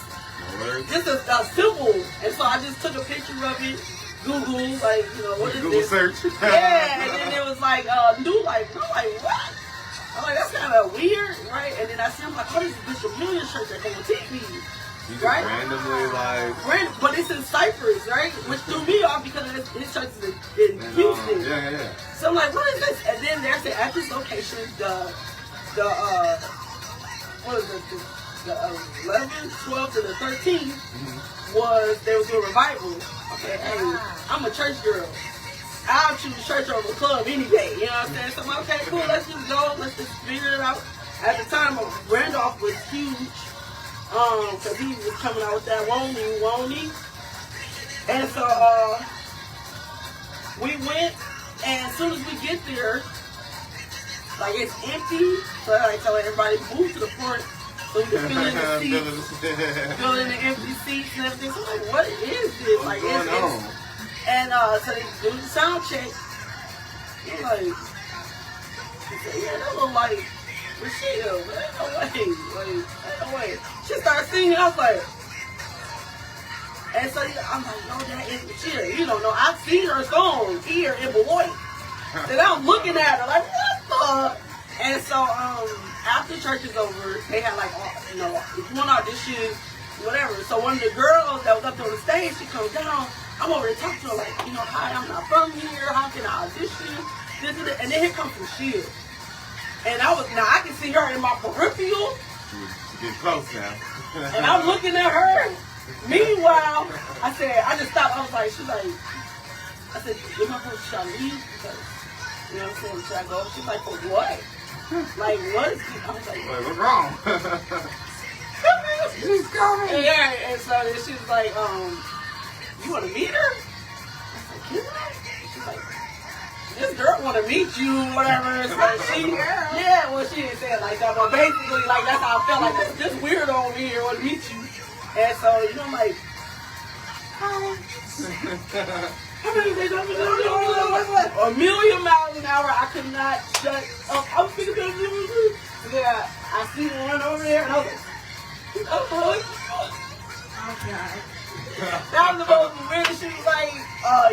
No words. Just a symbol. And so I just took a picture of it, Google, like, you know, what is Google this? search. Yeah, and then it was like, new life. And I'm like, what? I'm like, that's kind of weird, right? And then I see, I'm like, oh, this is Bishop Million church at TV. You just Right? randomly like. But it's in Cyprus, right? Which threw me off because his church is in Houston. Yeah. So I'm like, what is this? And then there's at this location, what is it? The 11th, 12th, and the 13th they was doing revival. Okay, hey, I'm a church girl. I'll choose church over club any day. You know what I'm saying? So I'm like, okay, cool. Let's just go. Let's just figure it out. At the time, Randolph was huge. Cause he was coming out with that Woney. And so, we went, and as soon as we get there, like, it's empty. So I like telling everybody, move to the front so we can fill in the seats, fill in the empty seats and everything. So I'm like, what is this? Like, What's going on? And so they do the sound check. I'm like, he said, yeah, that look like Rashida, but ain't no way. She started singing, I was like, and so I'm like, no, that is Rashida. You don't know, I've seen her song here in Beloit. And I'm looking at her like, what the? And so after church is over, they had like, you know, if you want to audition, whatever. So one of the girls that was up there on the stage, she comes down. I'm over there talking to her like, you know, hi, I'm not from here. How can I audition? This and that. And then here comes Rashida. And I can see her in my peripheral. She's getting close now. And I'm looking at her. Meanwhile, I just stopped. I was like, she's like, I said, give my phone, should I leave? Because, you know what I'm saying, should I go? She's like, for what? Like, what is this? I was like, what's wrong? She's coming. Yeah, and so then she was like, you want to meet her? I was like, can I? She's like, this girl want to meet you, whatever. So she didn't say it like that, but basically, like, that's how I felt. Like, this weirdo over here want to meet you. And so, you know, I'm like, a million miles an hour, I could not shut up. I was thinking, yeah, I see one over there, and I was like, oh God. That was the most weird. She was like,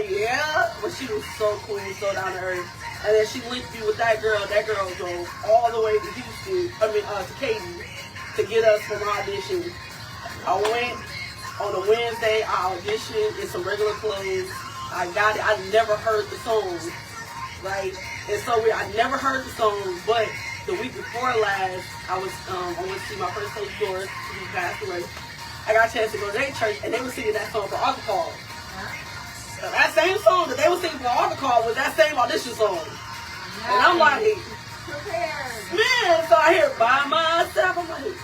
yeah. But she was so cool, so down to earth. And then she linked me with that girl. That girl drove all the way to Houston, to Katy, to get us from audition. I went on a Wednesday, I auditioned in some regular clothes. I got it. I never heard the song, right? And so I never heard the song, but the week before last, I went to see my first coach, Doris, who passed away. I got a chance to go to their church, and they were singing that song for altar call. So that same song that they were singing for altar call was that same audition song. And I'm like, man, so I hear it by myself. I'm like,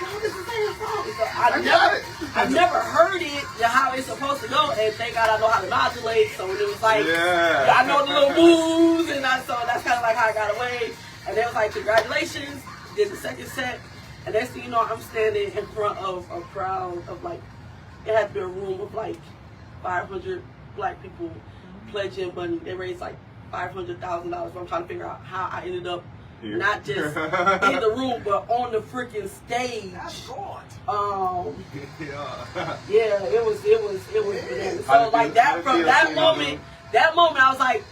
no, this is the same song. So I never heard it how it's supposed to go, and thank God I know how to modulate. So it was like, I know the little moves, and so that's kind of like how I got away. And they was like, congratulations, did the second set. And next thing you know, I'm standing in front of a crowd of like, it had to be a room of like 500 black people pledging money. They raised like $500,000. So I'm trying to figure out how I ended up here. Not just in the room, but on the freaking stage. Yeah, it was bananas. So like that, from that moment, I was like,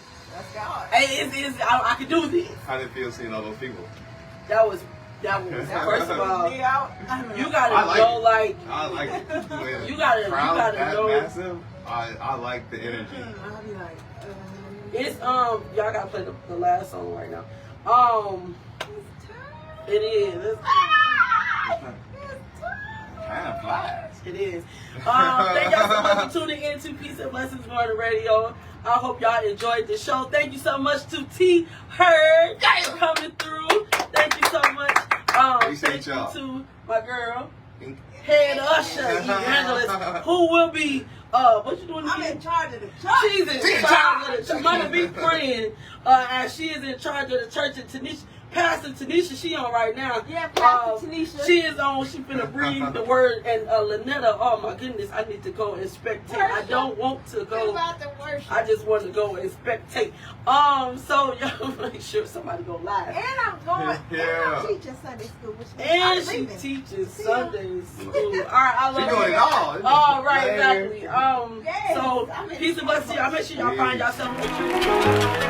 hey, I could do this. How did it feel seeing all those people? That was first of all, you gotta know, like, I like it. You gotta know. Massive, I like the energy. I'll be like, it's y'all gotta play the last song right now. It is. Time flies. It is. Thank y'all so much for tuning in to Peace and Blessings Morning Radio. I hope y'all enjoyed the show. Thank you so much to T Heard for coming through. Appreciate Thank you y'all. to my girl, head usher, evangelist, who will be, what you doing I'm again? in charge of the church. She's in charge of the church. Mother be praying, as she is in charge of the church. And Tanisha, Pastor Tanisha, she on right now. Yeah, Pastor Tanisha. She is on. She finna breathe the word. And Lynetta, oh my goodness, I need to go and spectate. I don't want to What go. about the worship? I just want to go and spectate. So y'all make sure somebody go live. And I'm going. Yeah. And I'm teaching Sunday school, which means And I'm she leaving. teaches See Sunday school. All right, I love She doing you. it all. All right, Yeah. exactly. Yes, So I'm in peace and blessings to y'all. Make sure y'all find Peace. yourself a